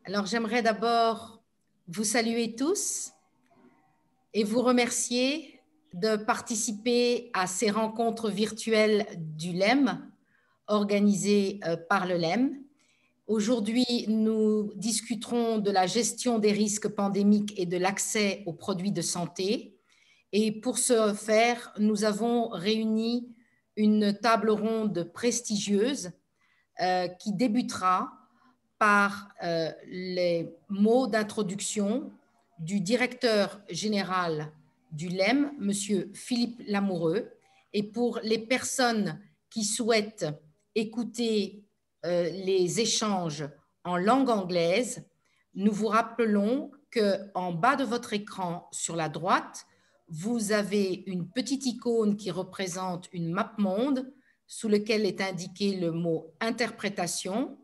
Alors, j'aimerais d'abord vous saluer tous et vous remercier de participer à ces rencontres virtuelles du LEM organisées par le LEM. Aujourd'hui, nous discuterons de la gestion des risques pandémiques et de l'accès aux produits de santé. Et pour ce faire, nous avons réuni une table ronde prestigieuse qui débutera par les mots d'introduction du directeur général du LEM, Monsieur Philippe Lamoureux. Et pour les personnes qui souhaitent écouter les échanges en langue anglaise, nous vous rappelons qu'en bas de votre écran sur la droite, vous avez une petite icône qui représente une map monde sous lequel est indiqué le mot interprétation.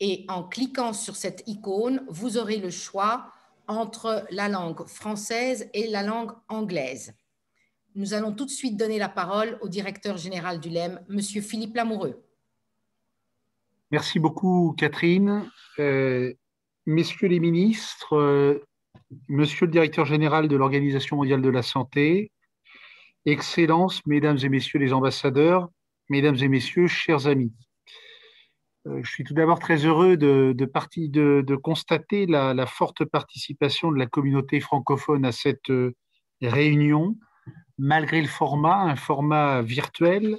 Et en cliquant sur cette icône, vous aurez le choix entre la langue française et la langue anglaise. Nous allons tout de suite donner la parole au directeur général du LEM, Monsieur Philippe Lamoureux. Merci beaucoup, Catherine. Messieurs les ministres, Monsieur le directeur général de l'Organisation mondiale de la santé, Excellences, Mesdames et Messieurs les ambassadeurs, Mesdames et Messieurs, chers amis. Je suis tout d'abord très heureux de constater la forte participation de la communauté francophone à cette réunion, malgré le format, un format virtuel,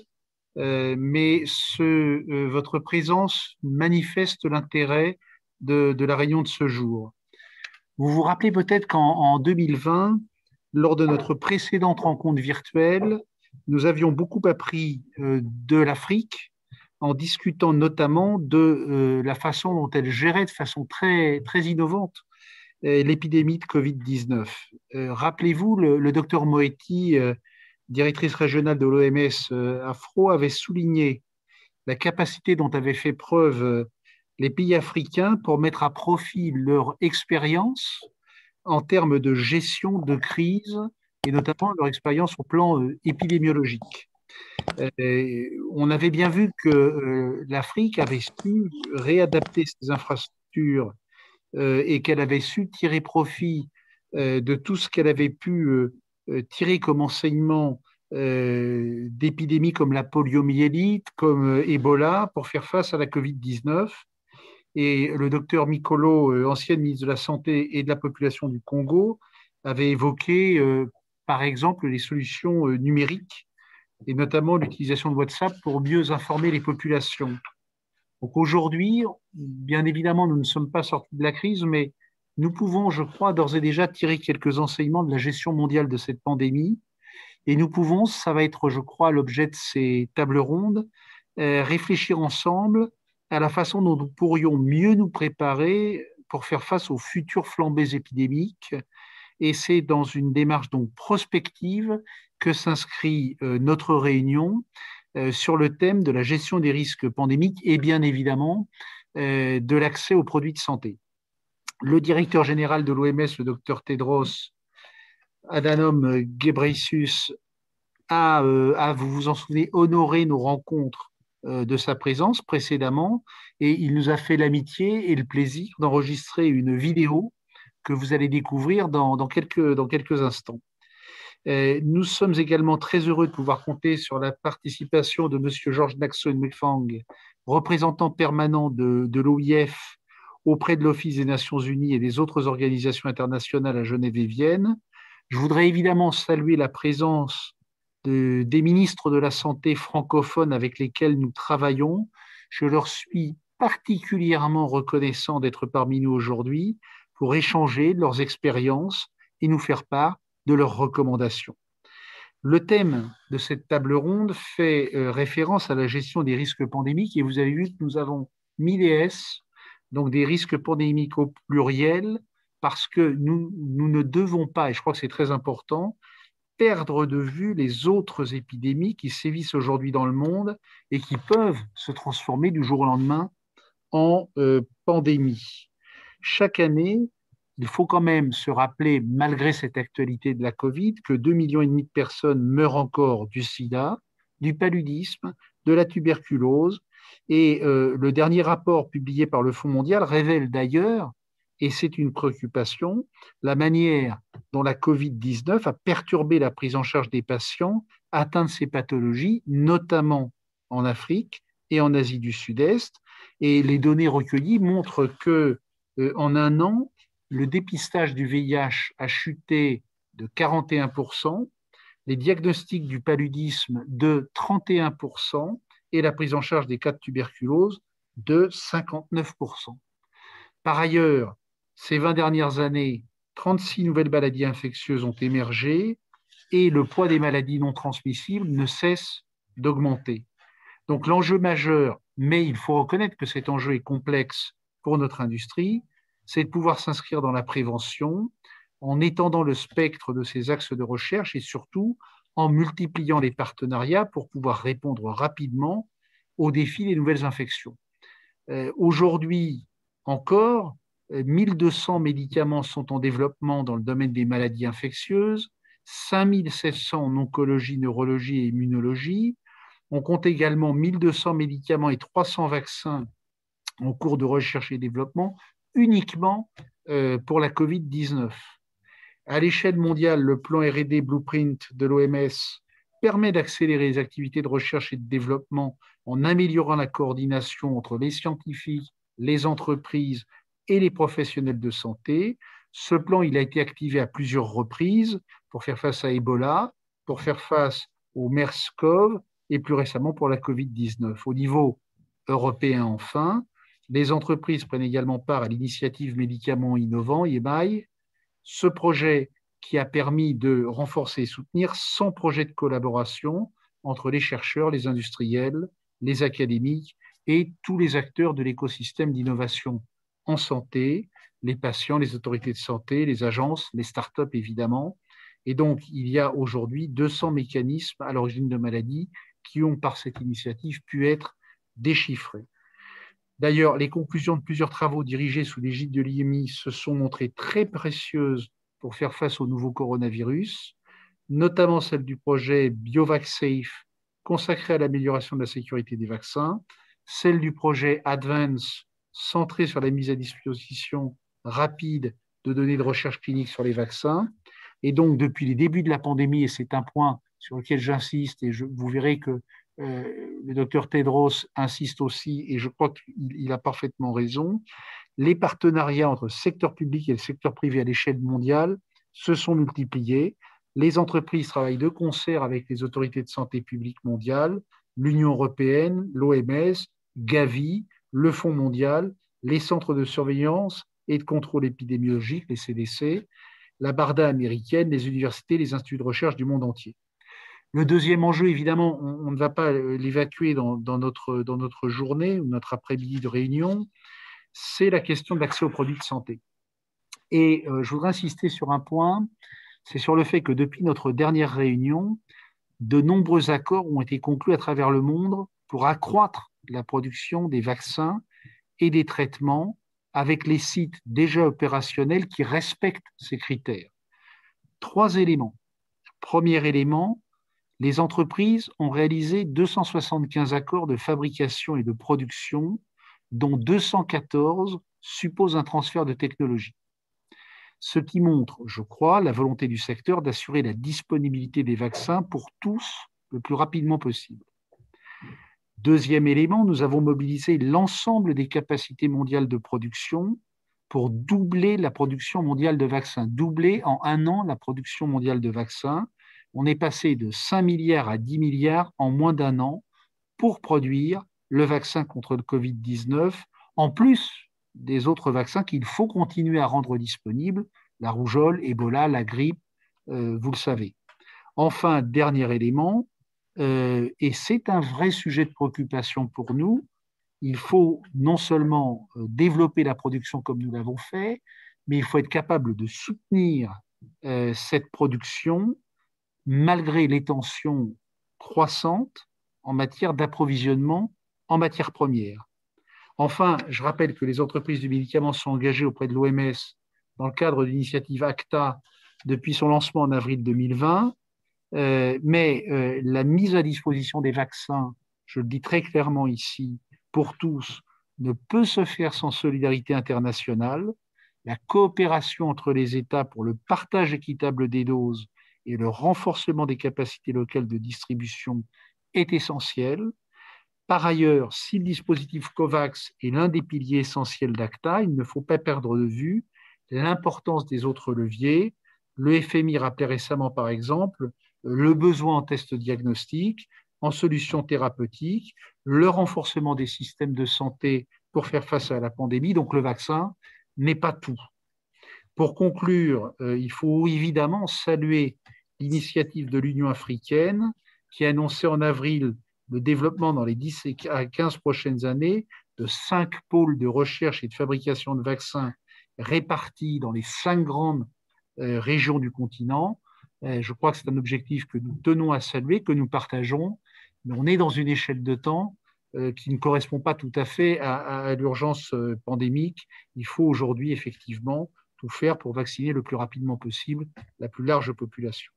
mais votre présence manifeste l'intérêt de la réunion de ce jour. Vous vous rappelez peut-être qu'en 2020, lors de notre précédente rencontre virtuelle, nous avions beaucoup appris de l'Afrique en discutant notamment de la façon dont elle gérait de façon très, très innovante l'épidémie de Covid-19. Rappelez-vous, le docteur Moetti, directrice régionale de l'OMS Afro, avait souligné la capacité dont avaient fait preuve les pays africains pour mettre à profit leur expérience en termes de gestion de crise et notamment leur expérience au plan épidémiologique. On avait bien vu que l'Afrique avait su réadapter ses infrastructures et qu'elle avait su tirer profit de tout ce qu'elle avait pu tirer comme enseignement d'épidémies comme la poliomyélite, comme Ebola, pour faire face à la Covid-19. Et le docteur Mikolo, ancien ministre de la Santé et de la Population du Congo, avait évoqué, par exemple, les solutions numériques et notamment l'utilisation de WhatsApp pour mieux informer les populations. Donc aujourd'hui, bien évidemment, nous ne sommes pas sortis de la crise, mais nous pouvons, je crois, d'ores et déjà tirer quelques enseignements de la gestion mondiale de cette pandémie. Et nous pouvons, ça va être, je crois, l'objet de ces tables rondes, réfléchir ensemble à la façon dont nous pourrions mieux nous préparer pour faire face aux futures flambées épidémiques. Et c'est dans une démarche donc prospective que s'inscrit notre réunion sur le thème de la gestion des risques pandémiques et bien évidemment de l'accès aux produits de santé. Le directeur général de l'OMS, le docteur Tedros Adhanom Ghebreyesus, vous vous en souvenez, honoré nos rencontres de sa présence précédemment et il nous a fait l'amitié et le plaisir d'enregistrer une vidéo que vous allez découvrir dans quelques instants. Nous sommes également très heureux de pouvoir compter sur la participation de M. Georges Naxon Mufang, représentant permanent de l'OIF auprès de l'Office des Nations Unies et des autres organisations internationales à Genève et Vienne. Je voudrais évidemment saluer la présence des ministres de la Santé francophones avec lesquels nous travaillons. Je leur suis particulièrement reconnaissant d'être parmi nous aujourd'hui pour échanger de leurs expériences et nous faire part de leurs recommandations. Le thème de cette table ronde fait référence à la gestion des risques pandémiques et vous avez vu que nous avons mis les S, donc des risques pandémiques au pluriel, parce que nous ne devons pas, et je crois que c'est très important, perdre de vue les autres épidémies qui sévissent aujourd'hui dans le monde et qui peuvent se transformer du jour au lendemain en pandémie. Chaque année, il faut quand même se rappeler, malgré cette actualité de la Covid, que 2,5 millions de personnes meurent encore du sida, du paludisme, de la tuberculose. Et le dernier rapport publié par le Fonds mondial révèle d'ailleurs et c'est une préoccupation, la manière dont la Covid-19 a perturbé la prise en charge des patients atteints de ces pathologies, notamment en Afrique et en Asie du Sud-Est. Et les données recueillies montrent que en un an, le dépistage du VIH a chuté de 41%, les diagnostics du paludisme de 31% et la prise en charge des cas de tuberculose de 59%. Par ailleurs, ces 20 dernières années, 36 nouvelles maladies infectieuses ont émergé et le poids des maladies non transmissibles ne cesse d'augmenter. Donc l'enjeu majeur, mais il faut reconnaître que cet enjeu est complexe pour notre industrie, c'est de pouvoir s'inscrire dans la prévention en étendant le spectre de ces axes de recherche et surtout en multipliant les partenariats pour pouvoir répondre rapidement aux défis des nouvelles infections. Aujourd'hui encore, 1200 médicaments sont en développement dans le domaine des maladies infectieuses, 5700 en oncologie, neurologie et immunologie. On compte également 1200 médicaments et 300 vaccins en cours de recherche et développement uniquement pour la Covid-19. À l'échelle mondiale, le plan R&D Blueprint de l'OMS permet d'accélérer les activités de recherche et de développement en améliorant la coordination entre les scientifiques, les entreprises et les professionnels de santé. Ce plan, il a été activé à plusieurs reprises pour faire face à Ebola, pour faire face au MERS-CoV et plus récemment pour la Covid-19. Au niveau européen, enfin, les entreprises prennent également part à l'initiative Médicaments innovants, IMI. Ce projet qui a permis de renforcer et soutenir 100 projets de collaboration entre les chercheurs, les industriels, les académiques et tous les acteurs de l'écosystème d'innovation en santé, les patients, les autorités de santé, les agences, les startups évidemment. Et donc, il y a aujourd'hui 200 mécanismes à l'origine de maladies qui ont, par cette initiative, pu être déchiffrés. D'ailleurs, les conclusions de plusieurs travaux dirigés sous l'égide de l'IMI se sont montrées très précieuses pour faire face au nouveau coronavirus, notamment celle du projet BioVacSafe consacré à l'amélioration de la sécurité des vaccins, celle du projet Advance centré sur la mise à disposition rapide de données de recherche clinique sur les vaccins. Et donc, depuis les débuts de la pandémie, et c'est un point sur lequel j'insiste, et vous verrez que le docteur Tedros insiste aussi, et je crois qu'il a parfaitement raison, les partenariats entre le secteur public et le secteur privé à l'échelle mondiale se sont multipliés. Les entreprises travaillent de concert avec les autorités de santé publique mondiale, l'Union européenne, l'OMS, Gavi, le Fonds mondial, les centres de surveillance et de contrôle épidémiologique, les CDC, la BARDA américaine, les universités, les instituts de recherche du monde entier. Le deuxième enjeu, évidemment, on ne va pas l'évacuer dans notre journée ou notre après-midi de réunion, c'est la question de l'accès aux produits de santé. Et je voudrais insister sur un point, c'est sur le fait que depuis notre dernière réunion, de nombreux accords ont été conclus à travers le monde pour accroître la production des vaccins et des traitements avec les sites déjà opérationnels qui respectent ces critères. 3 éléments. Premier élément, les entreprises ont réalisé 275 accords de fabrication et de production, dont 214 supposent un transfert de technologie. Ce qui montre, je crois, la volonté du secteur d'assurer la disponibilité des vaccins pour tous le plus rapidement possible. Deuxième élément, nous avons mobilisé l'ensemble des capacités mondiales de production pour doubler la production mondiale de vaccins, doubler en un an la production mondiale de vaccins. On est passé de 5 milliards à 10 milliards en moins d'un an pour produire le vaccin contre le Covid-19, en plus des autres vaccins qu'il faut continuer à rendre disponibles, la rougeole, Ebola, la grippe, vous le savez. Enfin, dernier élément, et c'est un vrai sujet de préoccupation pour nous, il faut non seulement développer la production comme nous l'avons fait, mais il faut être capable de soutenir cette production malgré les tensions croissantes en matière d'approvisionnement en matières premières. Enfin, je rappelle que les entreprises du médicament sont engagées auprès de l'OMS dans le cadre de l'initiative ACTA depuis son lancement en avril 2020, mais la mise à disposition des vaccins, je le dis très clairement ici, pour tous, ne peut se faire sans solidarité internationale. la coopération entre les États pour le partage équitable des doses et le renforcement des capacités locales de distribution est essentiel. Par ailleurs, si le dispositif COVAX est l'un des piliers essentiels d'ACTA, il ne faut pas perdre de vue l'importance des autres leviers. Le FMI rappelait récemment, par exemple, le besoin en tests diagnostiques, en solutions thérapeutiques, le renforcement des systèmes de santé pour faire face à la pandémie. Donc le vaccin n'est pas tout. Pour conclure, il faut évidemment saluer l'initiative de l'Union africaine qui a annoncé en avril le développement dans les 10 à 15 prochaines années de 5 pôles de recherche et de fabrication de vaccins répartis dans les 5 grandes régions du continent. Je crois que c'est un objectif que nous tenons à saluer, que nous partageons, mais on est dans une échelle de temps qui ne correspond pas tout à fait à l'urgence pandémique. Il faut aujourd'hui effectivement tout faire pour vacciner le plus rapidement possible la plus large population.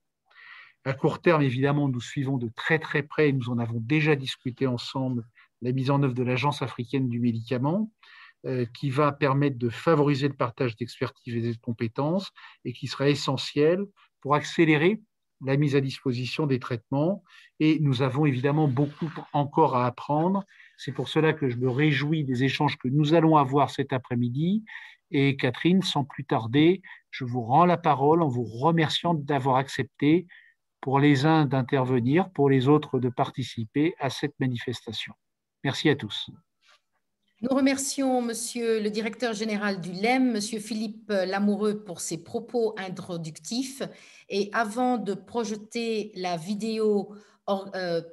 À court terme, évidemment, nous suivons de très très près, et nous en avons déjà discuté ensemble, la mise en œuvre de l'Agence africaine du médicament, qui va permettre de favoriser le partage d'expertise et de compétences et qui sera essentiel pour accélérer la mise à disposition des traitements. Et nous avons évidemment beaucoup encore à apprendre. C'est pour cela que je me réjouis des échanges que nous allons avoir cet après-midi. Et Catherine, sans plus tarder, je vous rends la parole en vous remerciant d'avoir accepté pour les uns d'intervenir, pour les autres de participer à cette manifestation. Merci à tous. Nous remercions Monsieur le directeur général du LEM, Monsieur Philippe Lamoureux, pour ses propos introductifs. Et avant de projeter la vidéo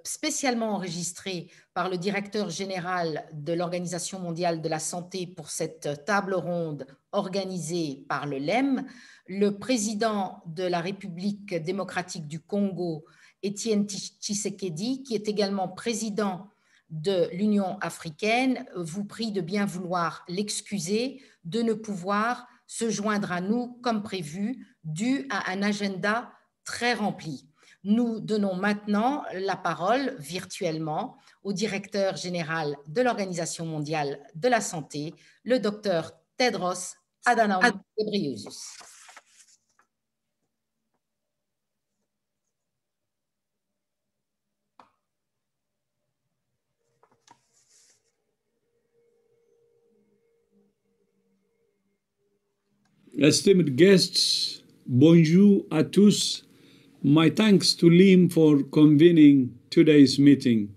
spécialement enregistrée par le directeur général de l'Organisation mondiale de la santé pour cette table ronde organisée par le LEM, le président de la République démocratique du Congo, Étienne Tshisekedi, qui est également président de l'Union africaine, vous prie de bien vouloir l'excuser de ne pouvoir se joindre à nous comme prévu, dû à un agenda très rempli. Nous donnons maintenant la parole virtuellement au directeur général de l'Organisation mondiale de la santé, le docteur Tedros Adhanom Ghebreyesus. Esteemed guests, bonjour à tous. My thanks to LIM for convening today's meeting.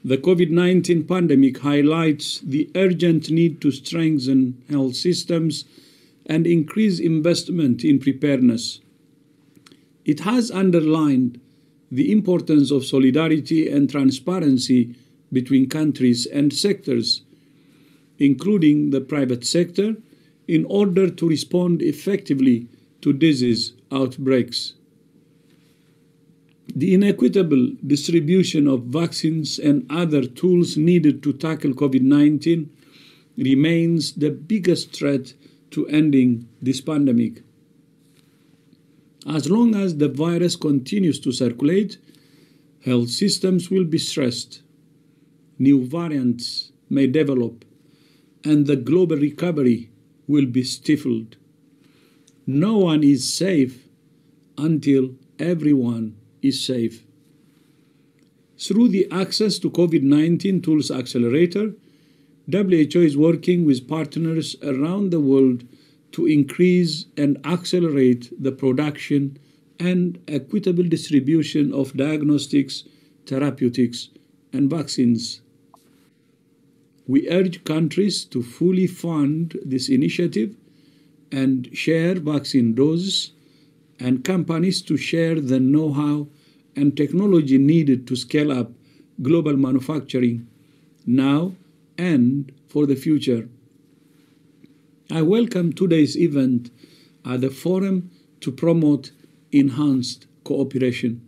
The COVID-19 pandemic highlights the urgent need to strengthen health systems and increase investment in preparedness. It has underlined the importance of solidarity and transparency between countries and sectors, including the private sector, in order to respond effectively to disease outbreaks. The inequitable distribution of vaccines and other tools needed to tackle COVID-19 remains the biggest threat to ending this pandemic. As long as the virus continues to circulate, health systems will be stressed. New variants may develop, and the global recovery will be stifled. No one is safe until everyone is safe. Through the Access to COVID-19 Tools Accelerator, WHO is working with partners around the world to increase and accelerate the production and equitable distribution of diagnostics, therapeutics, and vaccines. We urge countries to fully fund this initiative and share vaccine doses, and companies to share the know-how and technology needed to scale up global manufacturing now and for the future. I welcome today's event as a forum to promote enhanced cooperation.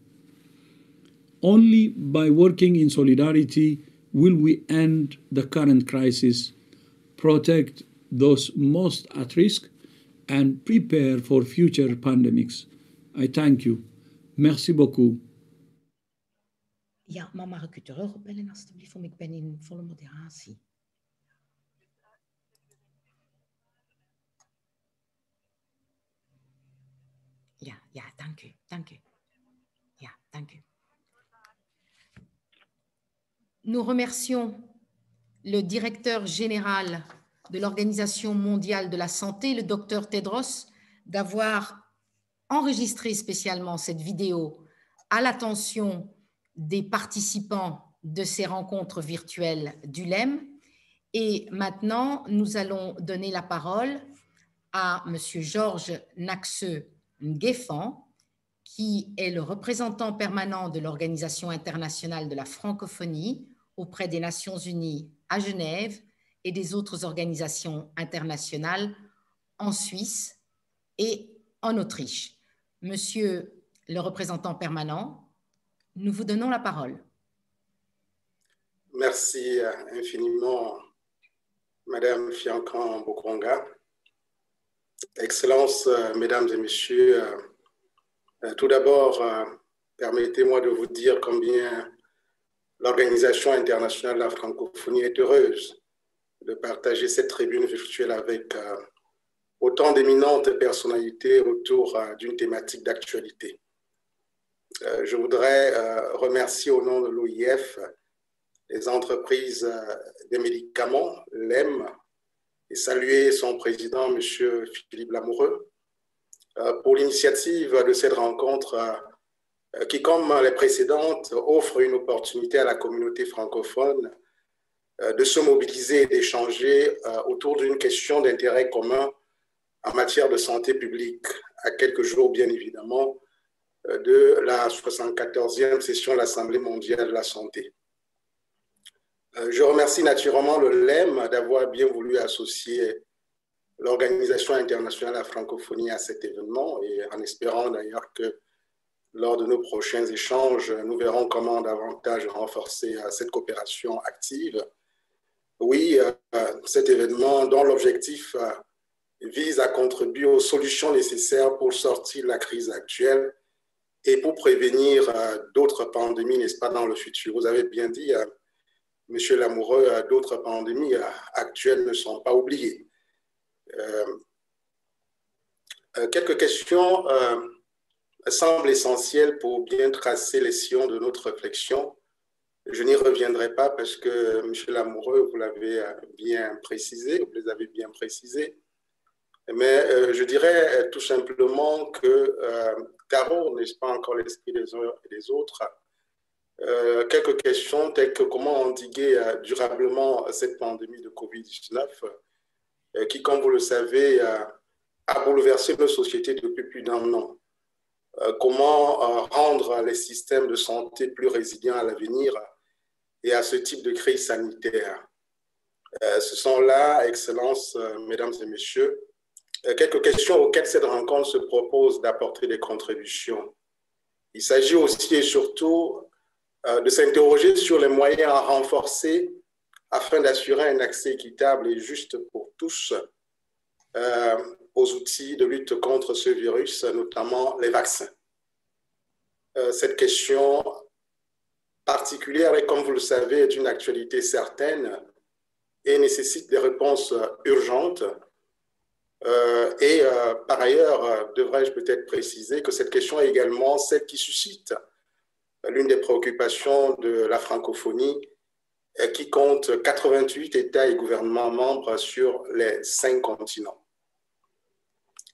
Only by working in solidarity will we end the current crisis, protect those most at risk, and prepare for future pandemics. I thank you. Merci beaucoup. Ja, maar mag ik u terugbellen alstublieft, want ik ben in volle moderatie. Ja, dank u, dank u. Ja, dank u. Nous remercions le directeur général de l'Organisation mondiale de la santé, le docteur Tedros, d'avoir enregistré spécialement cette vidéo à l'attention des participants de ces rencontres virtuelles du LEM. Et maintenant, nous allons donner la parole à M. Georges Naxeux-Nguéfan, qui est le représentant permanent de l'Organisation internationale de la francophonie auprès des Nations unies à Genève et des autres organisations internationales en Suisse et en Autriche. Monsieur le représentant permanent, nous vous donnons la parole. Merci infiniment, Madame Fiancran Bokonga. Excellences, Mesdames et Messieurs, tout d'abord, permettez-moi de vous dire combien l'Organisation internationale de la francophonie est heureuse de partager cette tribune virtuelle avec autant d'éminentes personnalités autour d'une thématique d'actualité. Je voudrais remercier au nom de l'OIF les entreprises des médicaments, l'EM, et saluer son président, M. Philippe Lamoureux, pour l'initiative de cette rencontre qui, comme les précédentes, offre une opportunité à la communauté francophone de se mobiliser et d'échanger autour d'une question d'intérêt commun en matière de santé publique, à quelques jours, bien évidemment, de la 74e session de l'Assemblée mondiale de la santé. Je remercie naturellement le LEM d'avoir bien voulu associer l'Organisation internationale de la francophonie à cet événement et en espérant d'ailleurs que lors de nos prochains échanges, nous verrons comment davantage renforcer cette coopération active. Oui, cet événement dont l'objectif vise à contribuer aux solutions nécessaires pour sortir de la crise actuelle et pour prévenir d'autres pandémies, n'est-ce pas, dans le futur. Vous avez bien dit, Monsieur Lamoureux, d'autres pandémies actuelles ne sont pas oubliées. Quelques questions semblent essentielles pour bien tracer les sillons de notre réflexion. Je n'y reviendrai pas parce que, M. Lamoureux, vous l'avez bien précisé, vous les avez bien précisés. Mais je dirais tout simplement que, Caro, n'est-ce pas encore l'esprit des uns et des autres, quelques questions telles que comment endiguer durablement cette pandémie de Covid-19 qui, comme vous le savez, a bouleversé nos sociétés depuis plus d'1 an. Comment rendre les systèmes de santé plus résilients à l'avenir et à ce type de crise sanitaire. Ce sont là, Excellences, Mesdames et Messieurs, quelques questions auxquelles cette rencontre se propose d'apporter des contributions. Il s'agit aussi et surtout de s'interroger sur les moyens à renforcer afin d'assurer un accès équitable et juste pour tous aux outils de lutte contre ce virus, notamment les vaccins. Cette question particulière, et comme vous le savez, est d'une actualité certaine et nécessite des réponses urgentes. Par ailleurs, devrais-je peut-être préciser que cette question est également celle qui suscite l'une des préoccupations de la francophonie qui compte 88 États et gouvernements membres sur les 5 continents.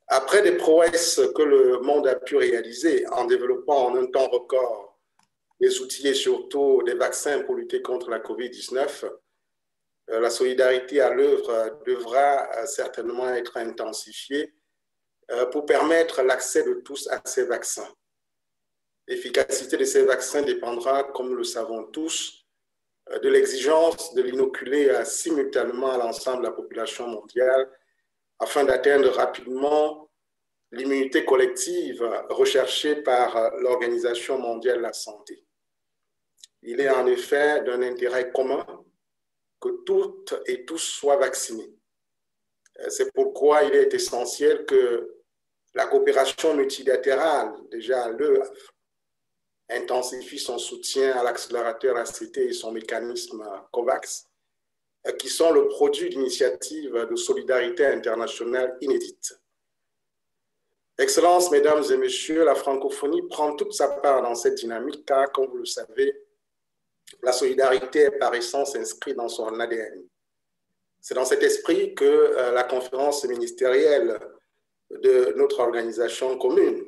Après des prouesses que le monde a pu réaliser en développant en un temps record des outils et surtout des vaccins pour lutter contre la COVID-19, la solidarité à l'œuvre devra certainement être intensifiée pour permettre l'accès de tous à ces vaccins. L'efficacité de ces vaccins dépendra, comme nous le savons tous, de l'exigence de l'inoculer simultanément à l'ensemble de la population mondiale afin d'atteindre rapidement l'immunité collective recherchée par l'Organisation mondiale de la santé. Il est en effet d'un intérêt commun que toutes et tous soient vaccinés. C'est pourquoi il est essentiel que la coopération multilatérale, déjà à l'œuvre, intensifie son soutien à l'accélérateur ACT et son mécanisme COVAX, qui sont le produit d'initiatives de solidarité internationale inédites. Excellences, Mesdames et Messieurs, la francophonie prend toute sa part dans cette dynamique car, comme vous le savez, la solidarité est par essence inscrite dans son ADN. C'est dans cet esprit que la conférence ministérielle de notre organisation commune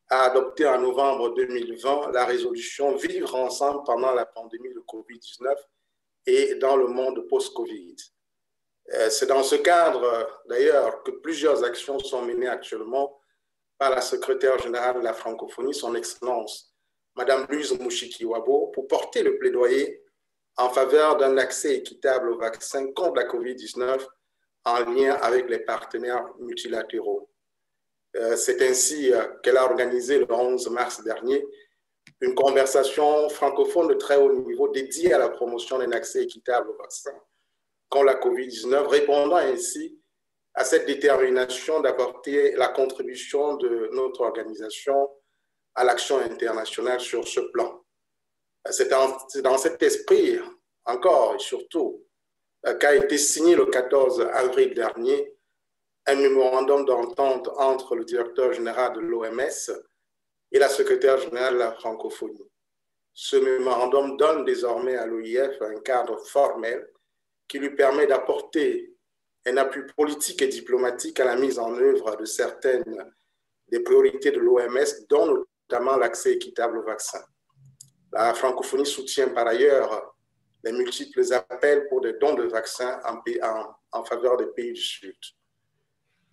a adopté en novembre 2020 la résolution « Vivre ensemble pendant la pandémie de Covid-19 et dans le monde post-Covid ». C'est dans ce cadre, d'ailleurs, que plusieurs actions sont menées actuellement par la secrétaire générale de la francophonie, son Excellence, Madame Louise Mushikiwabo, pour porter le plaidoyer en faveur d'un accès équitable au vaccin contre la COVID-19 en lien avec les partenaires multilatéraux. C'est ainsi qu'elle a organisé le 11 mars dernier une conversation francophone de très haut niveau dédiée à la promotion d'un accès équitable au vaccin contre la COVID-19, répondant ainsi à cette détermination d'apporter la contribution de notre organisation à l'action internationale sur ce plan. C'est dans cet esprit, encore et surtout, qu'a été signé le 14 avril dernier un mémorandum d'entente entre le directeur général de l'OMS et la secrétaire générale de la francophonie. Ce mémorandum donne désormais à l'OIF un cadre formel qui lui permet d'apporter un appui politique et diplomatique à la mise en œuvre de certaines des priorités de l'OMS, dont notamment l'accès équitable au vaccin. La francophonie soutient par ailleurs les multiples appels pour des dons de vaccins en faveur des pays du Sud.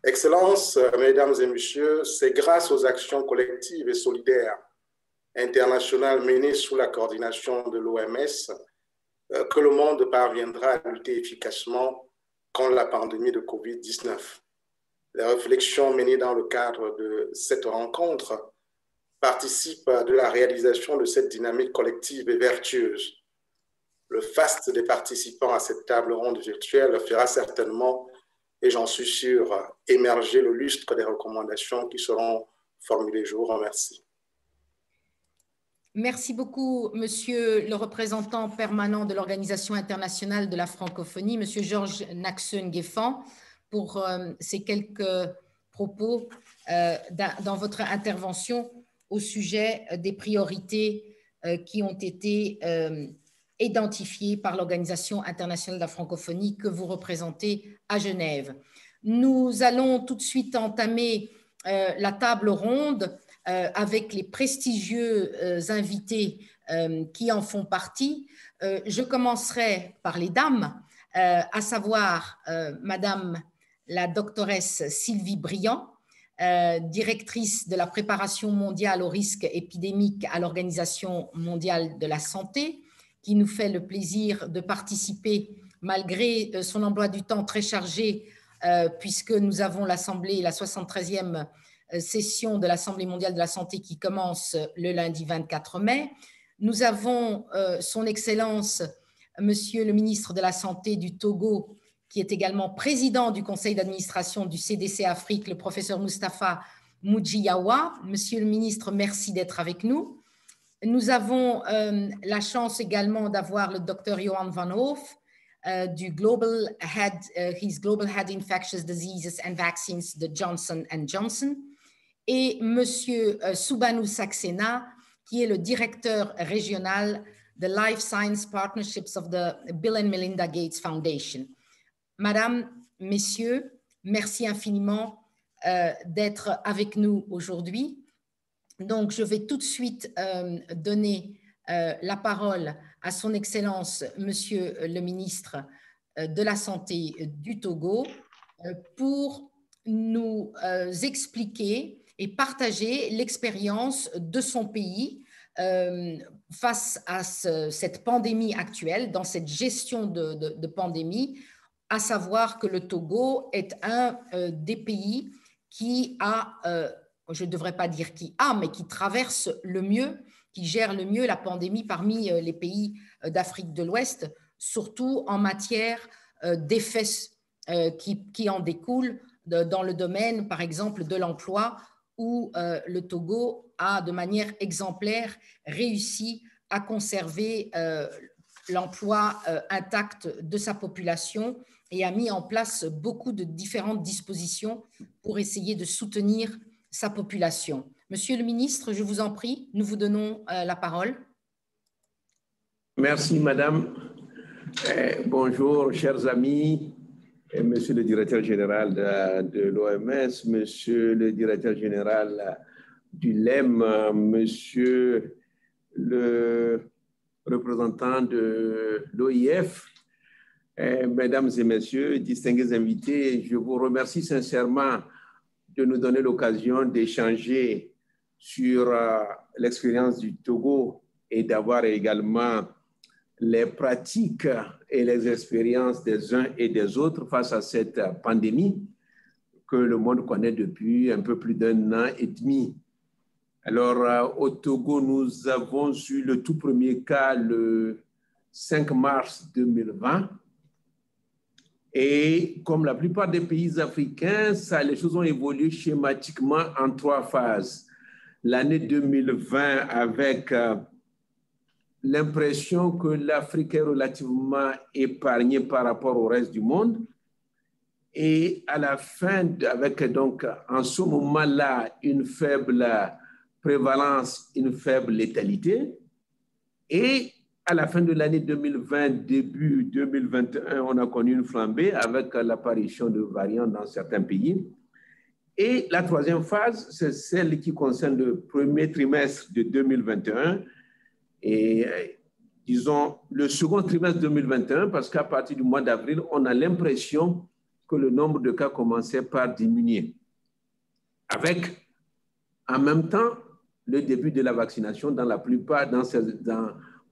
Excellences, Mesdames et Messieurs, c'est grâce aux actions collectives et solidaires internationales menées sous la coordination de l'OMS que le monde parviendra à lutter efficacement contre la pandémie de COVID-19. Les réflexions menées dans le cadre de cette rencontre participent de la réalisation de cette dynamique collective et vertueuse. Le faste des participants à cette table ronde virtuelle fera certainement, et j'en suis sûr, émerger le lustre des recommandations qui seront formulées. Je vous remercie. Merci beaucoup, Monsieur le représentant permanent de l'Organisation internationale de la francophonie, Monsieur Georges Naxuen-Gueffan, pour ces quelques propos dans votre intervention au sujet des priorités qui ont été identifiées par l'Organisation internationale de la francophonie que vous représentez à Genève. Nous allons tout de suite entamer la table ronde avec les prestigieux invités qui en font partie. Je commencerai par les dames, à savoir Madame la doctoresse Sylvie Briand, directrice de la préparation mondiale aux risques épidémiques à l'Organisation mondiale de la santé, qui nous fait le plaisir de participer malgré son emploi du temps très chargé, puisque nous avons l'Assemblée, la 73e session de l'Assemblée mondiale de la santé qui commence le lundi 24 mai. Nous avons son Excellence, Monsieur le ministre de la Santé du Togo, qui est également président du conseil d'administration du CDC Afrique, le professeur Moustapha Moujiawa. Monsieur le ministre, merci d'être avec nous. Nous avons la chance également d'avoir le docteur Johan van Hoof, du Global Head, he's Global Head Infectious Diseases and Vaccines de Johnson & Johnson, et Monsieur Subhanu Saxena, qui est le directeur régional de Life Science Partnerships of the Bill and Melinda Gates Foundation. Madame, Messieurs, merci infiniment d'être avec nous aujourd'hui. Donc, je vais tout de suite donner la parole à son Excellence, Monsieur le ministre de la Santé du Togo, pour nous expliquer et partager l'expérience de son pays face à cette pandémie actuelle, dans cette gestion de pandémie, à savoir que le Togo est un des pays qui a, je ne devrais pas dire qui a, mais qui traverse le mieux, qui gère le mieux la pandémie parmi les pays d'Afrique de l'Ouest, surtout en matière d'effets qui en découlent dans le domaine, par exemple, de l'emploi, où le Togo a, de manière exemplaire, réussi à conserver l'emploi intact de sa population et a mis en place beaucoup de différentes dispositions pour essayer de soutenir sa population. Monsieur le ministre, je vous en prie, nous vous donnons la parole. Merci, madame. Bonjour, chers amis, monsieur le directeur général de l'OMS, monsieur le directeur général du LEM, monsieur le représentant de l'OIF, mesdames et messieurs, distingués invités, je vous remercie sincèrement de nous donner l'occasion d'échanger sur l'expérience du Togo et d'avoir également les pratiques et les expériences des uns et des autres face à cette pandémie que le monde connaît depuis un peu plus d'1 an et demi. Alors, au Togo, nous avons eu le tout premier cas le 5 mars 2020. Et comme la plupart des pays africains, les choses ont évolué schématiquement en 3 phases. L'année 2020 avec l'impression que l'Afrique est relativement épargnée par rapport au reste du monde. Et à la fin, avec donc en ce moment-là, une faible prévalence, une faible létalité. Et à la fin de l'année 2020, début 2021, on a connu une flambée avec l'apparition de variants dans certains pays. Et la 3e phase, c'est celle qui concerne le premier trimestre de 2021 et, disons, le second trimestre 2021, parce qu'à partir du mois d'avril, on a l'impression que le nombre de cas commençait par diminuer. Avec, en même temps, le début de la vaccination dans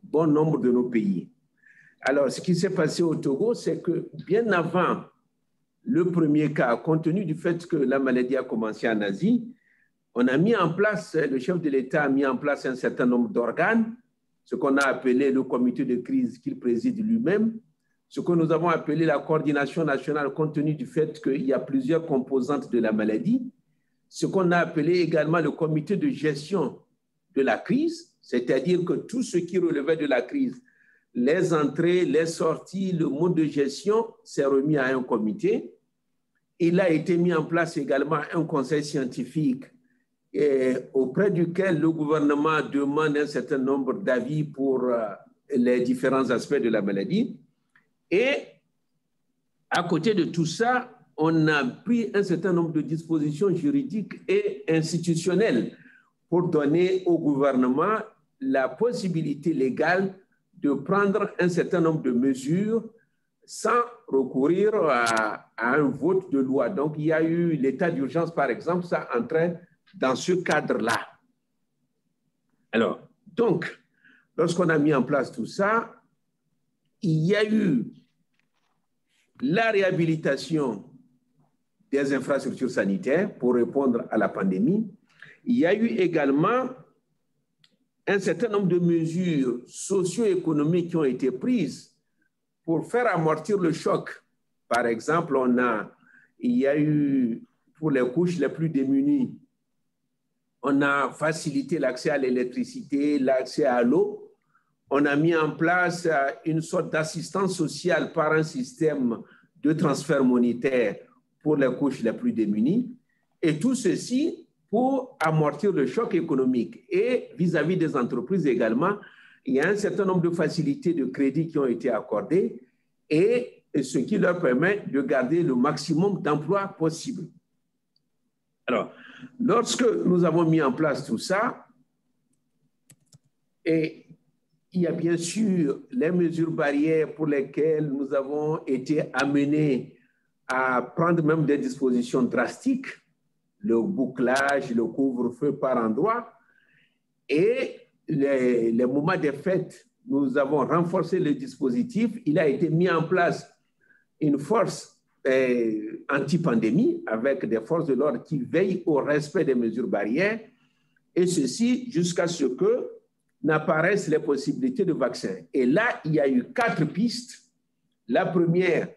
bon nombre de nos pays. Alors, ce qui s'est passé au Togo, c'est que bien avant le premier cas, compte tenu du fait que la maladie a commencé en Asie, on a mis en place, le chef de l'État a mis en place un certain nombre d'organes, ce qu'on a appelé le comité de crise qu'il préside lui-même, ce que nous avons appelé la coordination nationale compte tenu du fait qu'il y a plusieurs composantes de la maladie, ce qu'on a appelé également le comité de gestion de la crise, c'est-à-dire que tout ce qui relevait de la crise, les entrées, les sorties, le mode de gestion s'est remis à un comité. Il a été mis en place également un conseil scientifique auprès duquel le gouvernement demande un certain nombre d'avis pour les différents aspects de la maladie. Et à côté de tout ça, on a pris un certain nombre de dispositions juridiques et institutionnelles pour donner au gouvernement la possibilité légale de prendre un certain nombre de mesures sans recourir à un vote de loi. Donc, il y a eu l'état d'urgence, par exemple, ça entrait dans ce cadre-là. Alors, donc, lorsqu'on a mis en place tout ça, il y a eu la réhabilitation des infrastructures sanitaires pour répondre à la pandémie. Il y a eu également un certain nombre de mesures socio-économiques qui ont été prises pour faire amortir le choc. Par exemple, il y a eu, pour les couches les plus démunies, on a facilité l'accès à l'électricité, l'accès à l'eau. On a mis en place une sorte d'assistance sociale par un système de transfert monétaire pour les couches les plus démunies. Et tout ceci pour amortir le choc économique. Et vis-à-vis des entreprises également, il y a un certain nombre de facilités de crédit qui ont été accordées et ce qui leur permet de garder le maximum d'emplois possible. Alors, lorsque nous avons mis en place tout ça, et il y a bien sûr les mesures barrières pour lesquelles nous avons été amenés à prendre même des dispositions drastiques, le bouclage, le couvre-feu par endroit. Et les moments des fêtes, nous avons renforcé le dispositif. Il a été mis en place une force anti-pandémie avec des forces de l'ordre qui veillent au respect des mesures barrières. Et ceci jusqu'à ce que n'apparaissent les possibilités de vaccin. Et là, il y a eu 4 pistes. La première,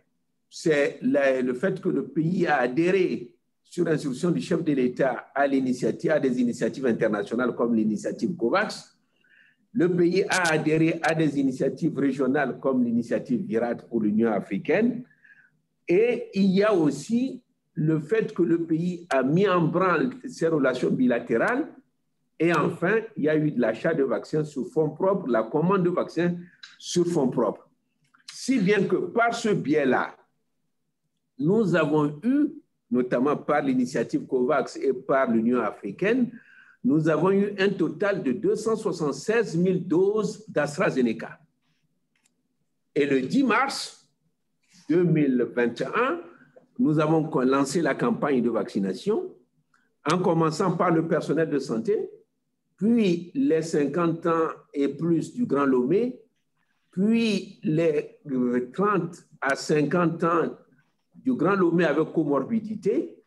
c'est le fait que le pays a adhéré sur instruction du chef de l'État à des initiatives internationales comme l'initiative COVAX. Le pays a adhéré à des initiatives régionales comme l'initiative VIRAT pour l'Union africaine. Et il y a aussi le fait que le pays a mis en branle ses relations bilatérales. Et enfin, il y a eu de l'achat de vaccins sur fonds propres, la commande de vaccins sur fonds propres. Si bien que par ce biais-là, nous avons eu, notamment par l'initiative COVAX et par l'Union africaine, nous avons eu un total de 276 000 doses d'AstraZeneca. Et le 10 mars 2021, nous avons lancé la campagne de vaccination, en commençant par le personnel de santé, puis les 50 ans et plus du Grand Lomé, puis les 30 à 50 ans du Grand Lomé avec comorbidité,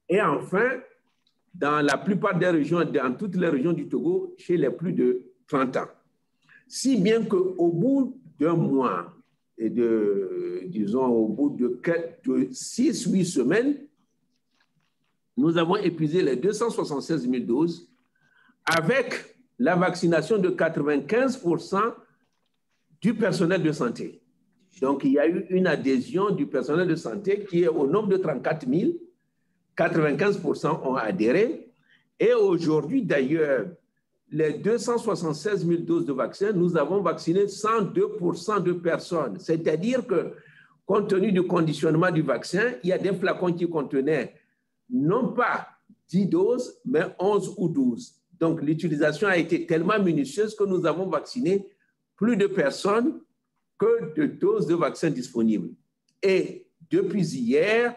et enfin, dans la plupart des régions, dans toutes les régions du Togo, chez les plus de 30 ans. Si bien qu'au bout d'un mois, et disons au bout de 6-8 semaines, nous avons épuisé les 276 000 doses avec la vaccination de 95% du personnel de santé. Donc, il y a eu une adhésion du personnel de santé qui est au nombre de 34 000. 95% ont adhéré. Et aujourd'hui, d'ailleurs, les 276 000 doses de vaccins, nous avons vacciné 102% de personnes. C'est-à-dire que, compte tenu du conditionnement du vaccin, il y a des flacons qui contenaient non pas 10 doses, mais 11 ou 12. Donc, l'utilisation a été tellement minutieuse que nous avons vacciné plus de personnes que de doses de vaccins disponibles. Et depuis hier,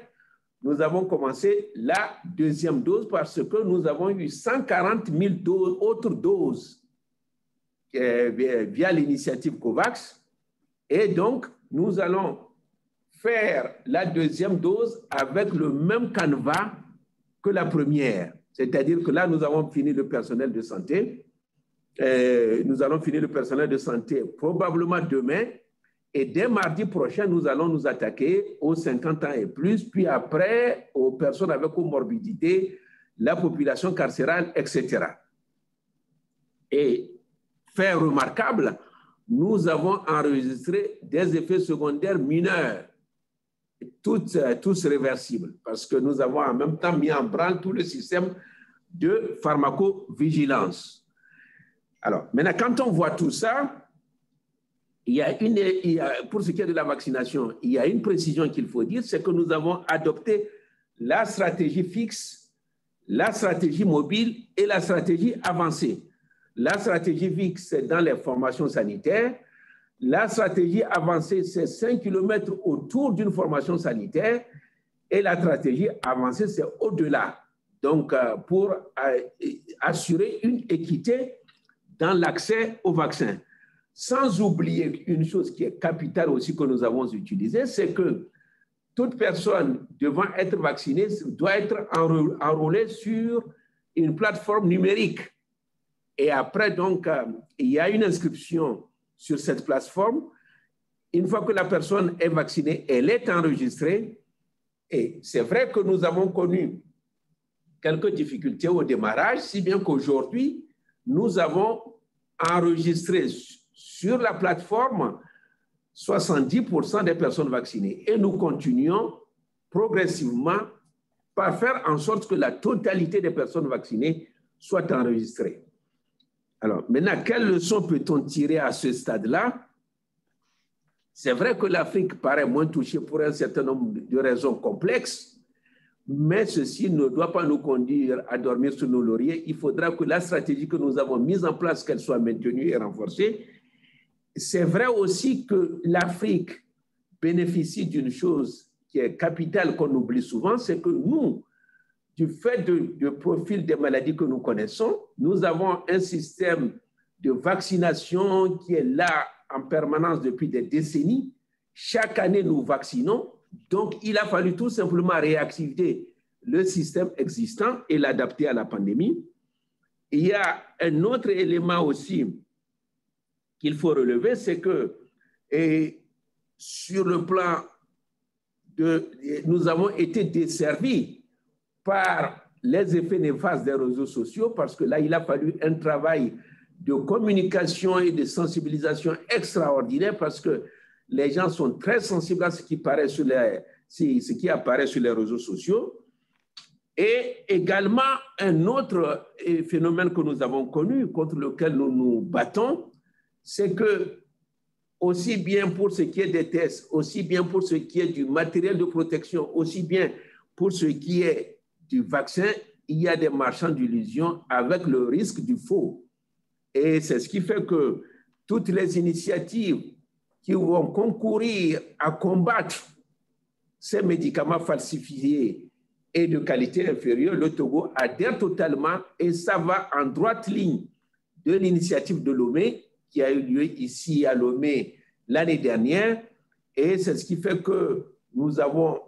nous avons commencé la deuxième dose parce que nous avons eu 140 000 autres doses via l'initiative COVAX. Et donc, nous allons faire la deuxième dose avec le même canevas que la première. C'est-à-dire que là, nous avons fini le personnel de santé. Nous allons finir le personnel de santé probablement demain. Et dès mardi prochain, nous allons nous attaquer aux 50 ans et plus, puis après aux personnes avec comorbidité, la population carcérale, etc. Et fait remarquable, nous avons enregistré des effets secondaires mineurs, tous réversibles, parce que nous avons en même temps mis en branle tout le système de pharmacovigilance. Alors, maintenant, quand on voit tout ça, pour ce qui est de la vaccination, il y a une précision qu'il faut dire, c'est que nous avons adopté la stratégie fixe, la stratégie mobile et la stratégie avancée. La stratégie fixe, c'est dans les formations sanitaires. La stratégie avancée, c'est 5 km autour d'une formation sanitaire. Et la stratégie avancée, c'est au-delà. Donc, pour assurer une équité dans l'accès au vaccin. Sans oublier une chose qui est capitale aussi que nous avons utilisée, c'est que toute personne devant être vaccinée doit être enrôlée sur une plateforme numérique. Et après, donc, il y a une inscription sur cette plateforme. Une fois que la personne est vaccinée, elle est enregistrée. Et c'est vrai que nous avons connu quelques difficultés au démarrage, si bien qu'aujourd'hui, nous avons enregistré sur la plateforme 70% des personnes vaccinées. Et nous continuons progressivement par faire en sorte que la totalité des personnes vaccinées soit enregistrée. Alors, maintenant, quelles leçons peut-on tirer à ce stade-là? C'est vrai que l'Afrique paraît moins touchée pour un certain nombre de raisons complexes, mais ceci ne doit pas nous conduire à dormir sur nos lauriers. Il faudra que la stratégie que nous avons mise en place, qu'elle soit maintenue et renforcée. C'est vrai aussi que l'Afrique bénéficie d'une chose qui est capitale qu'on oublie souvent, c'est que nous, du fait du profil des maladies que nous connaissons, nous avons un système de vaccination qui est là en permanence depuis des décennies. Chaque année, nous vaccinons. Donc, il a fallu tout simplement réactiver le système existant et l'adapter à la pandémie. Il y a un autre élément aussi qu'il faut relever, c'est que sur le plan nous avons été desservis par les effets néfastes des réseaux sociaux parce que là, il a fallu un travail de communication et de sensibilisation extraordinaire parce que les gens sont très sensibles à ce qui paraît sur c'est ce qui apparaît sur les réseaux sociaux. Et également, un autre phénomène que nous avons connu, contre lequel nous nous battons, c'est que, aussi bien pour ce qui est des tests, aussi bien pour ce qui est du matériel de protection, aussi bien pour ce qui est du vaccin, il y a des marchands d'illusions avec le risque du faux. Et c'est ce qui fait que toutes les initiatives qui vont concourir à combattre ces médicaments falsifiés et de qualité inférieure, le Togo adhère totalement et ça va en droite ligne de l'initiative de Lomé qui a eu lieu ici à Lomé l'année dernière. Et c'est ce qui fait que nous avons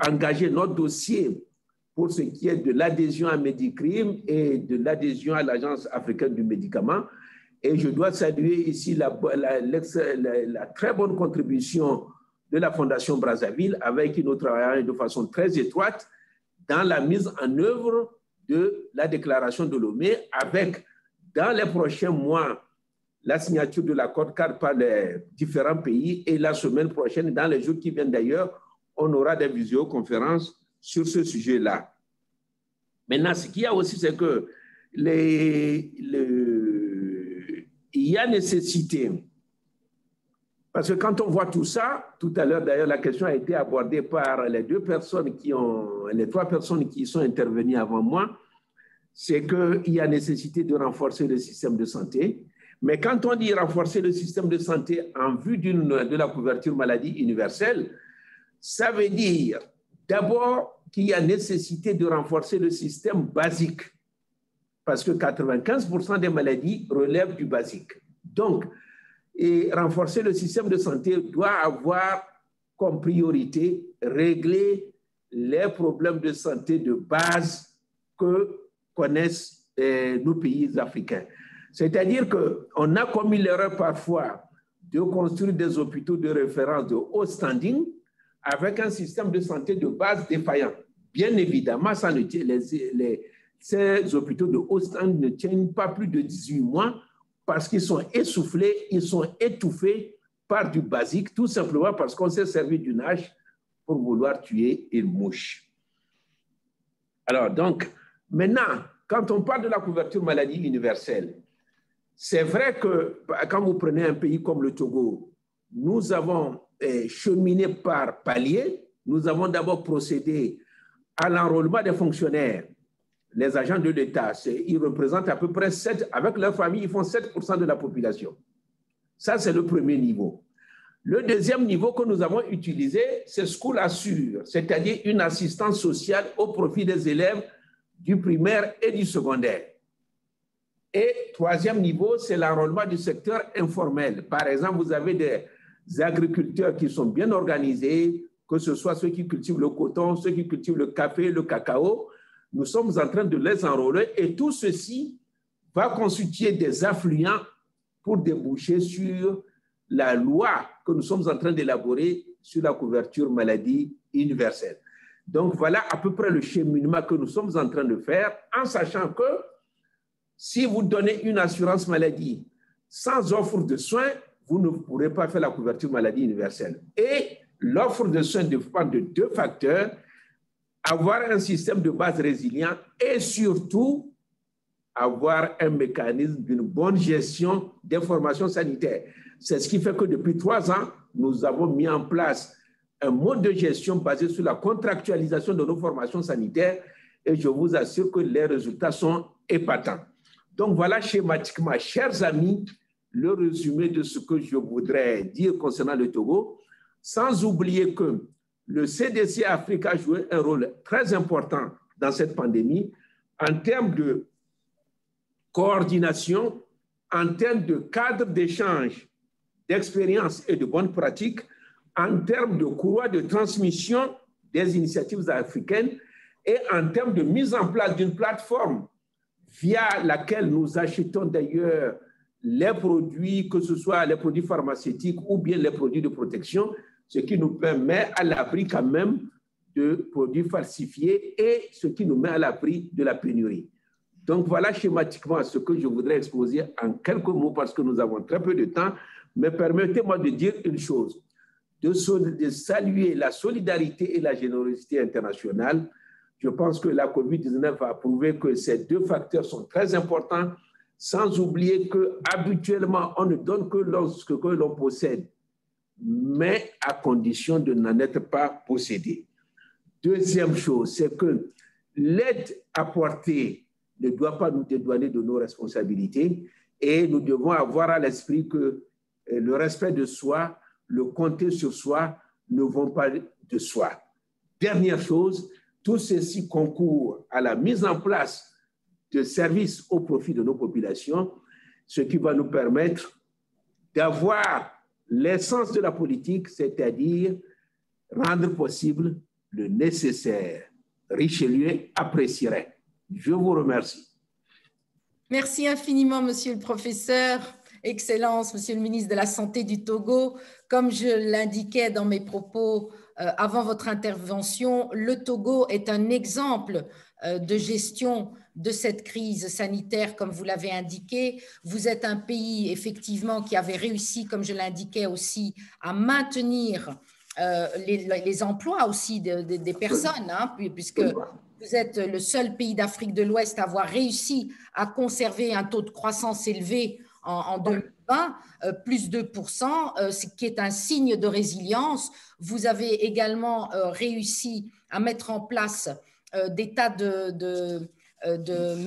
engagé notre dossier pour ce qui est de l'adhésion à Médicrime et de l'adhésion à l'Agence africaine du médicament. Et je dois saluer ici la très bonne contribution de la Fondation Brazzaville, avec qui nous travaillons de façon très étroite dans la mise en œuvre de la déclaration de Lomé, avec, dans les prochains mois, la signature de l'accord cadre par les différents pays. Et la semaine prochaine, dans les jours qui viennent d'ailleurs, on aura des visioconférences sur ce sujet-là. Maintenant, ce qu'il y a aussi, c'est que il y a nécessité, parce que quand on voit tout ça, tout à l'heure d'ailleurs la question a été abordée par les trois personnes qui sont intervenues avant moi, c'est qu'il y a nécessité de renforcer le système de santé. Mais quand on dit renforcer le système de santé en vue de la couverture maladie universelle, ça veut dire d'abord qu'il y a nécessité de renforcer le système basique, parce que 95% des maladies relèvent du basique. Donc, renforcer le système de santé doit avoir comme priorité régler les problèmes de santé de base que connaissent nos pays africains. C'est-à-dire qu'on a commis l'erreur parfois de construire des hôpitaux de référence de haut standing avec un système de santé de base défaillant. Bien évidemment, ces hôpitaux de haut standing ne tiennent pas plus de 18 mois parce qu'ils sont essoufflés, ils sont étouffés par du basique, tout simplement parce qu'on s'est servi d'une hache pour vouloir tuer une mouche. Alors donc, maintenant, quand on parle de la couverture maladie universelle, c'est vrai que quand vous prenez un pays comme le Togo, nous avons cheminé par paliers. Nous avons d'abord procédé à l'enrôlement des fonctionnaires, les agents de l'État. Ils représentent à peu près 7, avec leur famille, ils font 7% de la population. Ça, c'est le premier niveau. Le deuxième niveau que nous avons utilisé, c'est School Assure, c'est-à-dire une assistance sociale au profit des élèves du primaire et du secondaire. Et troisième niveau, c'est l'enrôlement du secteur informel. Par exemple, vous avez des agriculteurs qui sont bien organisés, que ce soit ceux qui cultivent le coton, ceux qui cultivent le café, le cacao. Nous sommes en train de les enrôler et tout ceci va constituer des affluents pour déboucher sur la loi que nous sommes en train d'élaborer sur la couverture maladie universelle. Donc, voilà à peu près le cheminement que nous sommes en train de faire, en sachant que si vous donnez une assurance maladie sans offre de soins, vous ne pourrez pas faire la couverture maladie universelle. Et l'offre de soins dépend de deux facteurs: avoir un système de base résilient et surtout avoir un mécanisme d'une bonne gestion des formations sanitaires. C'est ce qui fait que depuis 3 ans, nous avons mis en place un mode de gestion basé sur la contractualisation de nos formations sanitaires et je vous assure que les résultats sont épatants. Donc voilà schématiquement, chers amis, le résumé de ce que je voudrais dire concernant le Togo, sans oublier que le CDC Afrique a joué un rôle très important dans cette pandémie en termes de coordination, en termes de cadre d'échange, d'expérience et de bonnes pratiques, en termes de courroie de transmission des initiatives africaines et en termes de mise en place d'une plateforme via laquelle nous achetons d'ailleurs les produits, que ce soit les produits pharmaceutiques ou bien les produits de protection, ce qui nous permet à l'abri quand même de produits falsifiés et ce qui nous met à l'abri de la pénurie. Donc voilà schématiquement ce que je voudrais exposer en quelques mots parce que nous avons très peu de temps, mais permettez-moi de dire une chose. de saluer la solidarité et la générosité internationale. Je pense que la COVID-19 a prouvé que ces deux facteurs sont très importants, sans oublier qu'habituellement, on ne donne que lorsque l'on possède, mais à condition de n'en être pas possédé. Deuxième chose, c'est que l'aide apportée ne doit pas nous dédouaner de nos responsabilités et nous devons avoir à l'esprit que le respect de soi, le compter sur soi ne vont pas de soi. Dernière chose, tout ceci concourt à la mise en place de services au profit de nos populations, ce qui va nous permettre d'avoir l'essence de la politique, c'est-à-dire rendre possible le nécessaire. Richelieu apprécierait. Je vous remercie. Merci infiniment, Monsieur le professeur. Excellence, Monsieur le ministre de la Santé du Togo. Comme je l'indiquais dans mes propos avant votre intervention, le Togo est un exemple de gestion de cette crise sanitaire, comme vous l'avez indiqué. Vous êtes un pays, effectivement, qui avait réussi, comme je l'indiquais aussi, à maintenir les emplois aussi des personnes, hein, puisque vous êtes le seul pays d'Afrique de l'Ouest à avoir réussi à conserver un taux de croissance élevé en 2020, plus 2%, ce qui est un signe de résilience. Vous avez également réussi à mettre en place des tas de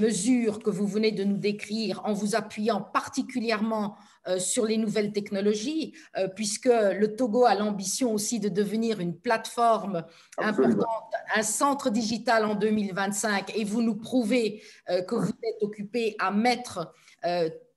mesures que vous venez de nous décrire en vous appuyant particulièrement sur les nouvelles technologies, puisque le Togo a l'ambition aussi de devenir une plateforme importante, un centre digital en 2025, et vous nous prouvez que vous êtes occupé à mettre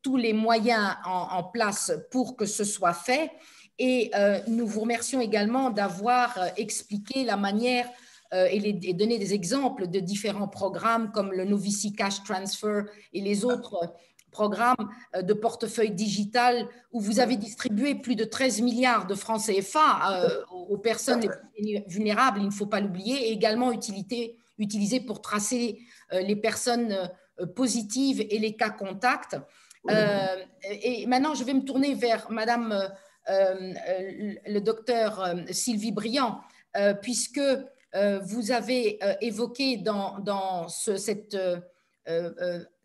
tous les moyens en place pour que ce soit fait. Et nous vous remercions également d'avoir expliqué la manière et donner des exemples de différents programmes comme le Novici Cash Transfer et les autres programmes de portefeuille digital où vous avez distribué plus de 13 milliards de francs CFA aux personnes les plus vulnérables, il ne faut pas l'oublier, et également utilisé pour tracer les personnes positives et les cas contacts. Et maintenant, je vais me tourner vers Madame le docteur Sylvie Briand, puisque vous avez évoqué dans cette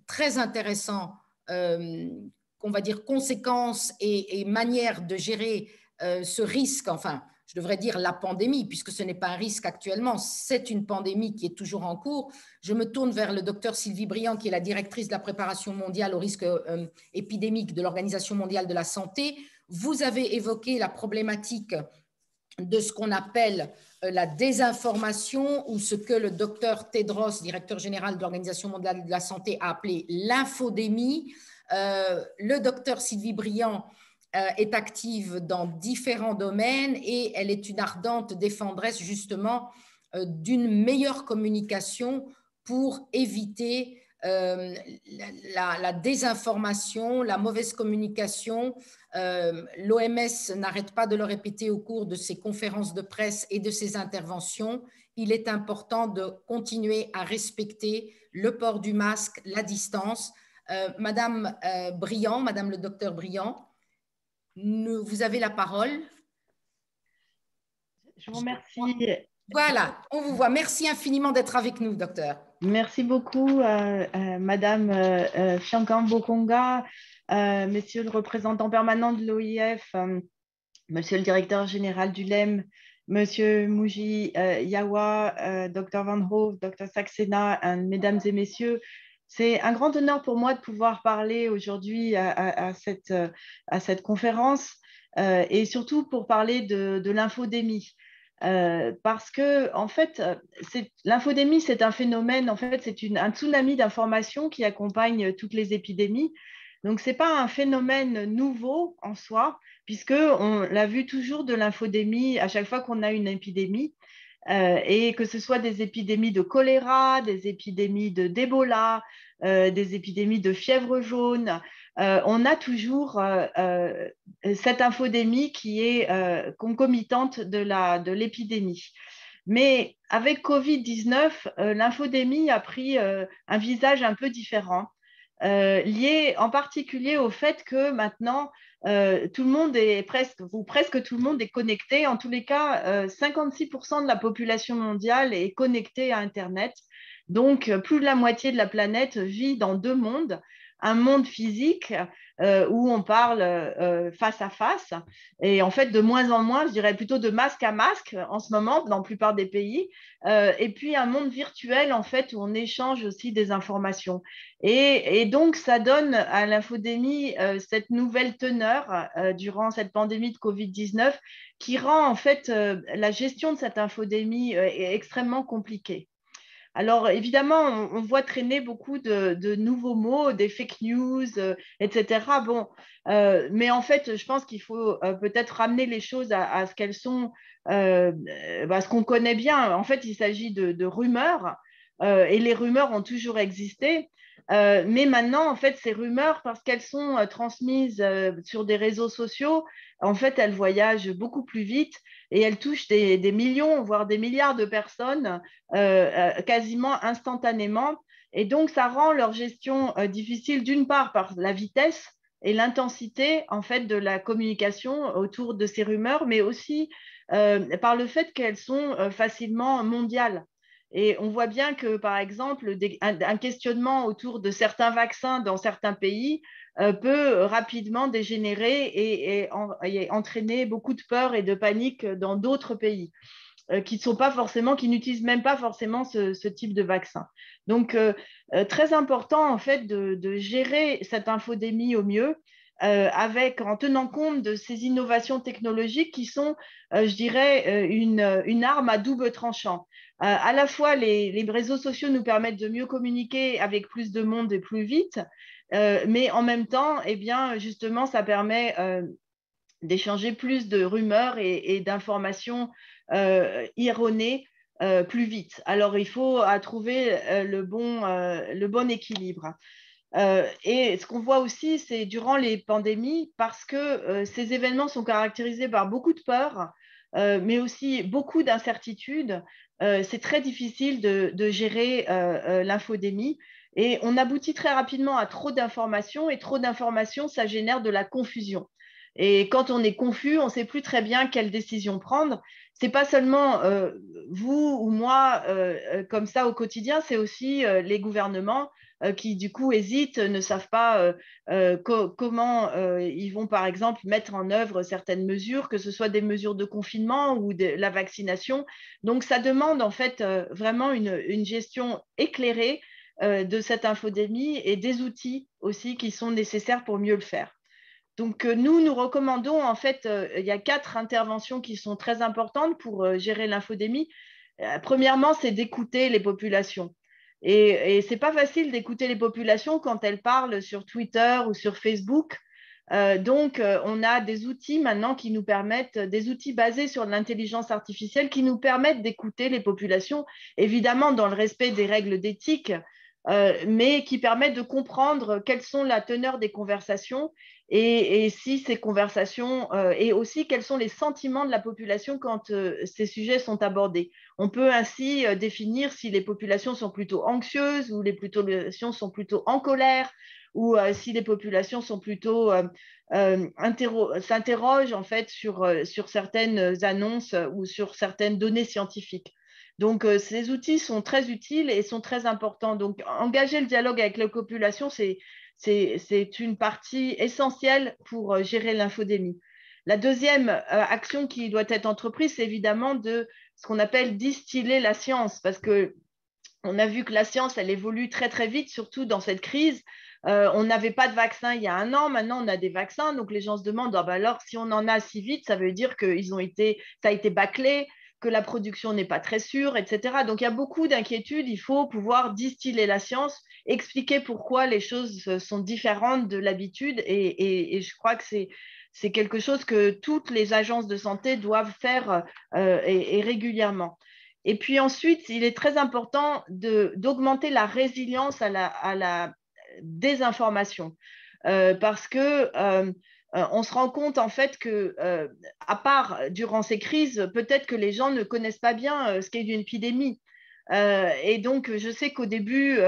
très intéressant, on va dire, conséquences et manière de gérer ce risque, enfin, je devrais dire la pandémie, puisque ce n'est pas un risque actuellement, c'est une pandémie qui est toujours en cours. Je me tourne vers le docteur Sylvie Briand, qui est la directrice de la préparation mondiale au risque épidémique de l'Organisation mondiale de la santé. Vous avez évoqué la problématique de ce qu'on appelle la désinformation, ou ce que le docteur Tedros, directeur général de l'Organisation mondiale de la santé, a appelé l'infodémie. Le docteur Sylvie Briand est active dans différents domaines et elle est une ardente défendresse justement d'une meilleure communication pour éviter la désinformation, la mauvaise communication. L'OMS n'arrête pas de le répéter au cours de ses conférences de presse et de ses interventions. Il est important de continuer à respecter le port du masque, la distance. Madame Briand, Madame le docteur Briand, vous avez la parole. Je vous remercie. Voilà, on vous voit. Merci infiniment d'être avec nous, docteur. Merci beaucoup, Madame Fiankan Bokonga, Monsieur le représentant permanent de l'OIF, Monsieur le directeur général du LEM, Monsieur Mouji Yawa, Dr Van Hove, Dr Saxena, Mesdames et Messieurs. C'est un grand honneur pour moi de pouvoir parler aujourd'hui à cette conférence et surtout pour parler de l'infodémie. Parce que en fait, l'infodémie, c'est un phénomène, en fait, c'est un tsunami d'informations qui accompagne toutes les épidémies. Donc, ce n'est pas un phénomène nouveau en soi, puisqu'on l'a vu toujours de l'infodémie à chaque fois qu'on a une épidémie, et que ce soit des épidémies de choléra, des épidémies d'Ebola, des épidémies de fièvre jaune. On a toujours cette infodémie qui est concomitante de l'épidémie. Mais avec Covid-19, l'infodémie a pris un visage un peu différent. liée en particulier au fait que maintenant, tout le monde est presque tout le monde est connecté. En tous les cas, 56% de la population mondiale est connectée à Internet. Donc, plus de la moitié de la planète vit dans deux mondes. Un monde physique où on parle face à face et en fait de moins en moins, je dirais plutôt de masque à masque en ce moment dans la plupart des pays et puis un monde virtuel en fait où on échange aussi des informations et donc ça donne à l'infodémie cette nouvelle teneur durant cette pandémie de Covid-19 qui rend en fait la gestion de cette infodémie extrêmement compliquée. Alors, évidemment, on voit traîner beaucoup de nouveaux mots, des fake news, etc. Bon, mais en fait, je pense qu'il faut peut-être ramener les choses à ce qu'elles sont, ce qu'on connaît bien. En fait, il s'agit de rumeurs, et les rumeurs ont toujours existé. Mais maintenant, en fait, ces rumeurs, parce qu'elles sont transmises sur des réseaux sociaux, en fait, elles voyagent beaucoup plus vite et elles touchent des millions, voire des milliards de personnes quasiment instantanément. Et donc, ça rend leur gestion difficile, d'une part, par la vitesse et l'intensité en fait de la communication autour de ces rumeurs, mais aussi par le fait qu'elles sont facilement mondiales. Et on voit bien que, par exemple, un questionnement autour de certains vaccins dans certains pays peut rapidement dégénérer et entraîner beaucoup de peur et de panique dans d'autres pays qui ne sont pas forcément, qui n'utilisent même pas forcément ce type de vaccin. Donc, très important en fait de gérer cette infodémie au mieux. En tenant compte de ces innovations technologiques qui sont, je dirais, une arme à double tranchant. À la fois, les réseaux sociaux nous permettent de mieux communiquer avec plus de monde et plus vite, mais en même temps, eh bien, justement, ça permet d'échanger plus de rumeurs et d'informations erronées plus vite. Alors, il faut trouver le bon équilibre. Et ce qu'on voit aussi, c'est durant les pandémies, parce que ces événements sont caractérisés par beaucoup de peur, mais aussi beaucoup d'incertitudes, c'est très difficile de gérer l'infodémie. Et on aboutit très rapidement à trop d'informations, et trop d'informations, ça génère de la confusion. Et quand on est confus, on ne sait plus très bien quelle décision prendre. Ce n'est pas seulement vous ou moi comme ça au quotidien, c'est aussi les gouvernements qui du coup hésitent, ne savent pas comment ils vont par exemple mettre en œuvre certaines mesures, que ce soit des mesures de confinement ou de la vaccination. Donc ça demande en fait vraiment une gestion éclairée de cette infodémie et des outils aussi qui sont nécessaires pour mieux le faire. Donc, nous recommandons, en fait, il y a 4 interventions qui sont très importantes pour gérer l'infodémie. Premièrement, c'est d'écouter les populations. Et ce n'est pas facile d'écouter les populations quand elles parlent sur Twitter ou sur Facebook. Donc, on a des outils maintenant qui nous permettent, des outils basés sur l'intelligence artificielle qui nous permettent d'écouter les populations, évidemment dans le respect des règles d'éthique, mais qui permettent de comprendre quelles sont la teneur des conversations et si ces conversations et aussi quels sont les sentiments de la population quand ces sujets sont abordés. On peut ainsi définir si les populations sont plutôt anxieuses ou les populations sont plutôt en colère ou si les populations sont plutôt s'interrogent en fait sur certaines annonces ou sur certaines données scientifiques. Donc, ces outils sont très utiles et sont très importants. Donc, engager le dialogue avec la population, c'est une partie essentielle pour gérer l'infodémie. La deuxième action qui doit être entreprise, c'est évidemment de ce qu'on appelle distiller la science, parce qu'on a vu que la science, elle évolue très, très vite, surtout dans cette crise. On n'avait pas de vaccin il y a 1 an, maintenant on a des vaccins, donc les gens se demandent, ah ben alors si on en a si vite, ça veut dire que ça a été bâclé, que la production n'est pas très sûre, etc. Donc il y a beaucoup d'inquiétudes, il faut pouvoir distiller la science, expliquer pourquoi les choses sont différentes de l'habitude et je crois que c'est quelque chose que toutes les agences de santé doivent faire et régulièrement. Et puis ensuite, il est très important d'augmenter la résilience à la désinformation parce que on se rend compte en fait que, à part durant ces crises, peut-être que les gens ne connaissent pas bien ce qu'est une épidémie. Et donc, je sais qu'au début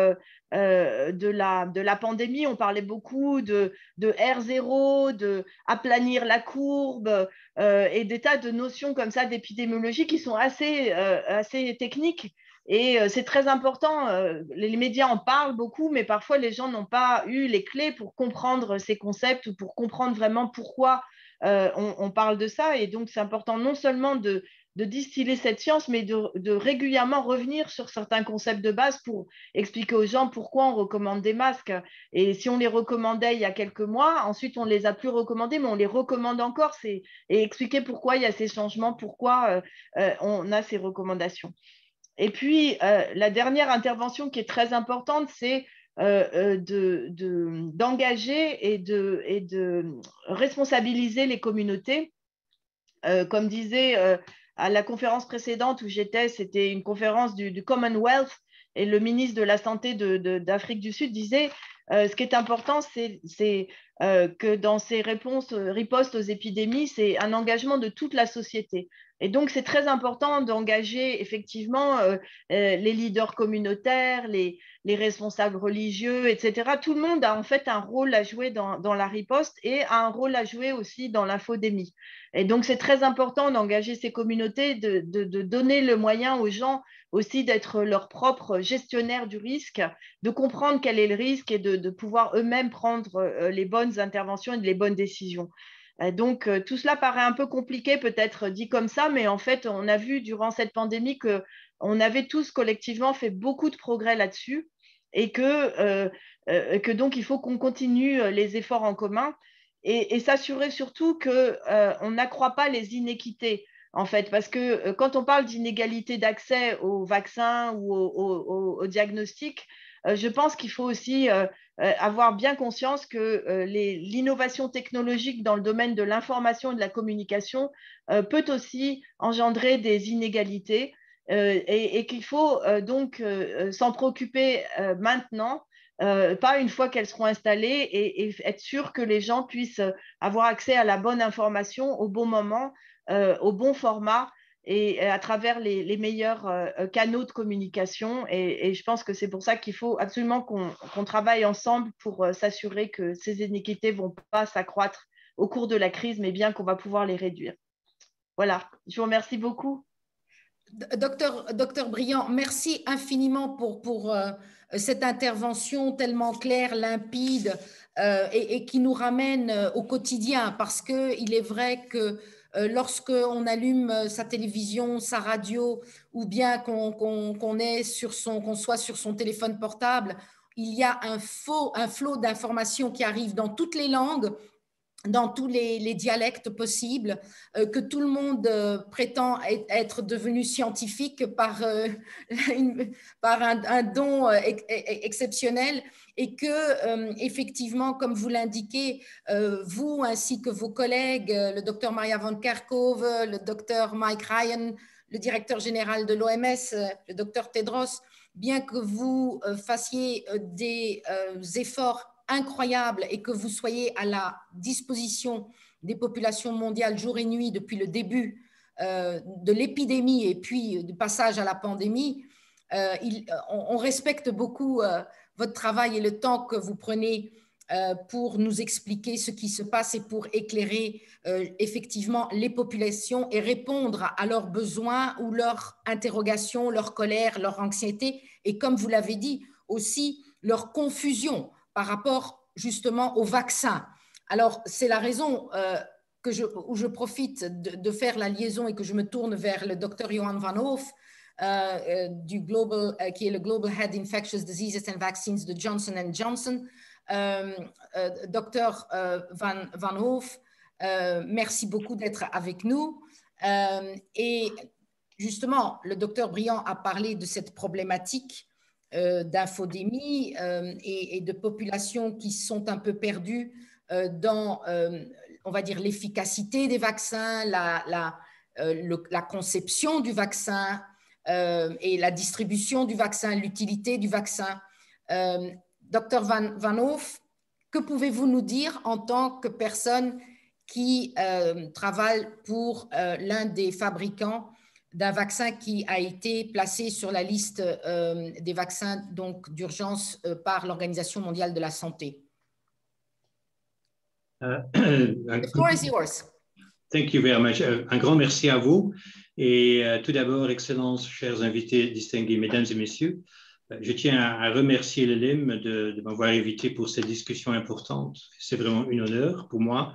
de la pandémie, on parlait beaucoup de R0, de aplanir la courbe et des tas de notions comme ça d'épidémiologie qui sont assez techniques. Et c'est très important. Les médias en parlent beaucoup, mais parfois les gens n'ont pas eu les clés pour comprendre ces concepts ou pour comprendre vraiment pourquoi on parle de ça. Et donc, c'est important non seulement de distiller cette science, mais de régulièrement revenir sur certains concepts de base pour expliquer aux gens pourquoi on recommande des masques. Et si on les recommandait il y a quelques mois, ensuite on ne les a plus recommandés, mais on les recommande encore, et expliquer pourquoi il y a ces changements, pourquoi on a ces recommandations. Et puis, la dernière intervention qui est très importante, c'est d'engager et de responsabiliser les communautés. Comme disait à la conférence précédente où j'étais, c'était une conférence du Commonwealth, et le ministre de la Santé d'Afrique du Sud disait ce qui est important, c'est que dans ces ripostes aux épidémies, c'est un engagement de toute la société. Et donc, c'est très important d'engager effectivement les leaders communautaires, les responsables religieux, etc. Tout le monde a en fait un rôle à jouer dans la riposte et a un rôle à jouer aussi dans l'infodémie. Et donc, c'est très important d'engager ces communautés, de donner le moyen aux gens aussi d'être leur propre gestionnaire du risque, de comprendre quel est le risque et de pouvoir eux-mêmes prendre les bonnes interventions et les bonnes décisions. Donc, tout cela paraît un peu compliqué, peut-être dit comme ça, mais en fait, on a vu durant cette pandémie qu'on avait tous collectivement fait beaucoup de progrès là-dessus et que donc, il faut qu'on continue les efforts en commun et s'assurer surtout qu'on n'accroît pas les inéquités, en fait, parce que quand on parle d'inégalité d'accès aux vaccins ou aux diagnostics, je pense qu'il faut aussi avoir bien conscience que l'innovation technologique dans le domaine de l'information et de la communication peut aussi engendrer des inégalités et qu'il faut donc s'en préoccuper maintenant, pas une fois qu'elles seront installées, et être sûr que les gens puissent avoir accès à la bonne information au bon moment, au bon format et à travers les meilleurs canaux de communication. Et je pense que c'est pour ça qu'il faut absolument qu'on travaille ensemble pour s'assurer que ces inéquités ne vont pas s'accroître au cours de la crise, mais bien qu'on va pouvoir les réduire. Voilà, je vous remercie beaucoup. Docteur Briand, merci infiniment pour cette intervention tellement claire, limpide et qui nous ramène au quotidien, parce qu'il est vrai que lorsqu'on allume sa télévision, sa radio, ou bien qu'on soit sur son téléphone portable, il y a un flot d'informations qui arrive dans toutes les langues, dans tous les dialectes possibles, que tout le monde prétend être devenu scientifique par un don exceptionnel, et que effectivement, comme vous l'indiquez, vous ainsi que vos collègues, le docteur Maria Van Kerkhove, le docteur Mike Ryan, le directeur général de l'OMS, le docteur Tedros, bien que vous fassiez des efforts incroyable et que vous soyez à la disposition des populations mondiales jour et nuit depuis le début de l'épidémie et puis du passage à la pandémie, on respecte beaucoup votre travail et le temps que vous prenez pour nous expliquer ce qui se passe et pour éclairer effectivement les populations et répondre à leurs besoins ou leurs interrogations, leur colère, leur anxiété et, comme vous l'avez dit, aussi leur confusion par rapport justement au vaccin. Alors, c'est la raison où je profite de faire la liaison et que je me tourne vers le docteur Johan Van Hoof, qui est le Global Head Infectious Diseases and Vaccines de Johnson & Johnson. Docteur Van Hoof, merci beaucoup d'être avec nous. Et justement, le docteur Briand a parlé de cette problématique d'infodémie et de populations qui sont un peu perdues dans, on va dire, l'efficacité des vaccins, la conception du vaccin et la distribution du vaccin, l'utilité du vaccin. Docteur Van Hoof, que pouvez-vous nous dire en tant que personne qui travaille pour l'un des fabricants d'un vaccin qui a été placé sur la liste des vaccins d'urgence par l'Organisation mondiale de la santé. The floor is yours. Thank you very much. Un grand merci à vous. Et tout d'abord, Excellences, chers invités distingués, mesdames et messieurs, je tiens à remercier le LIM de m'avoir invité pour cette discussion importante. C'est vraiment un honneur pour moi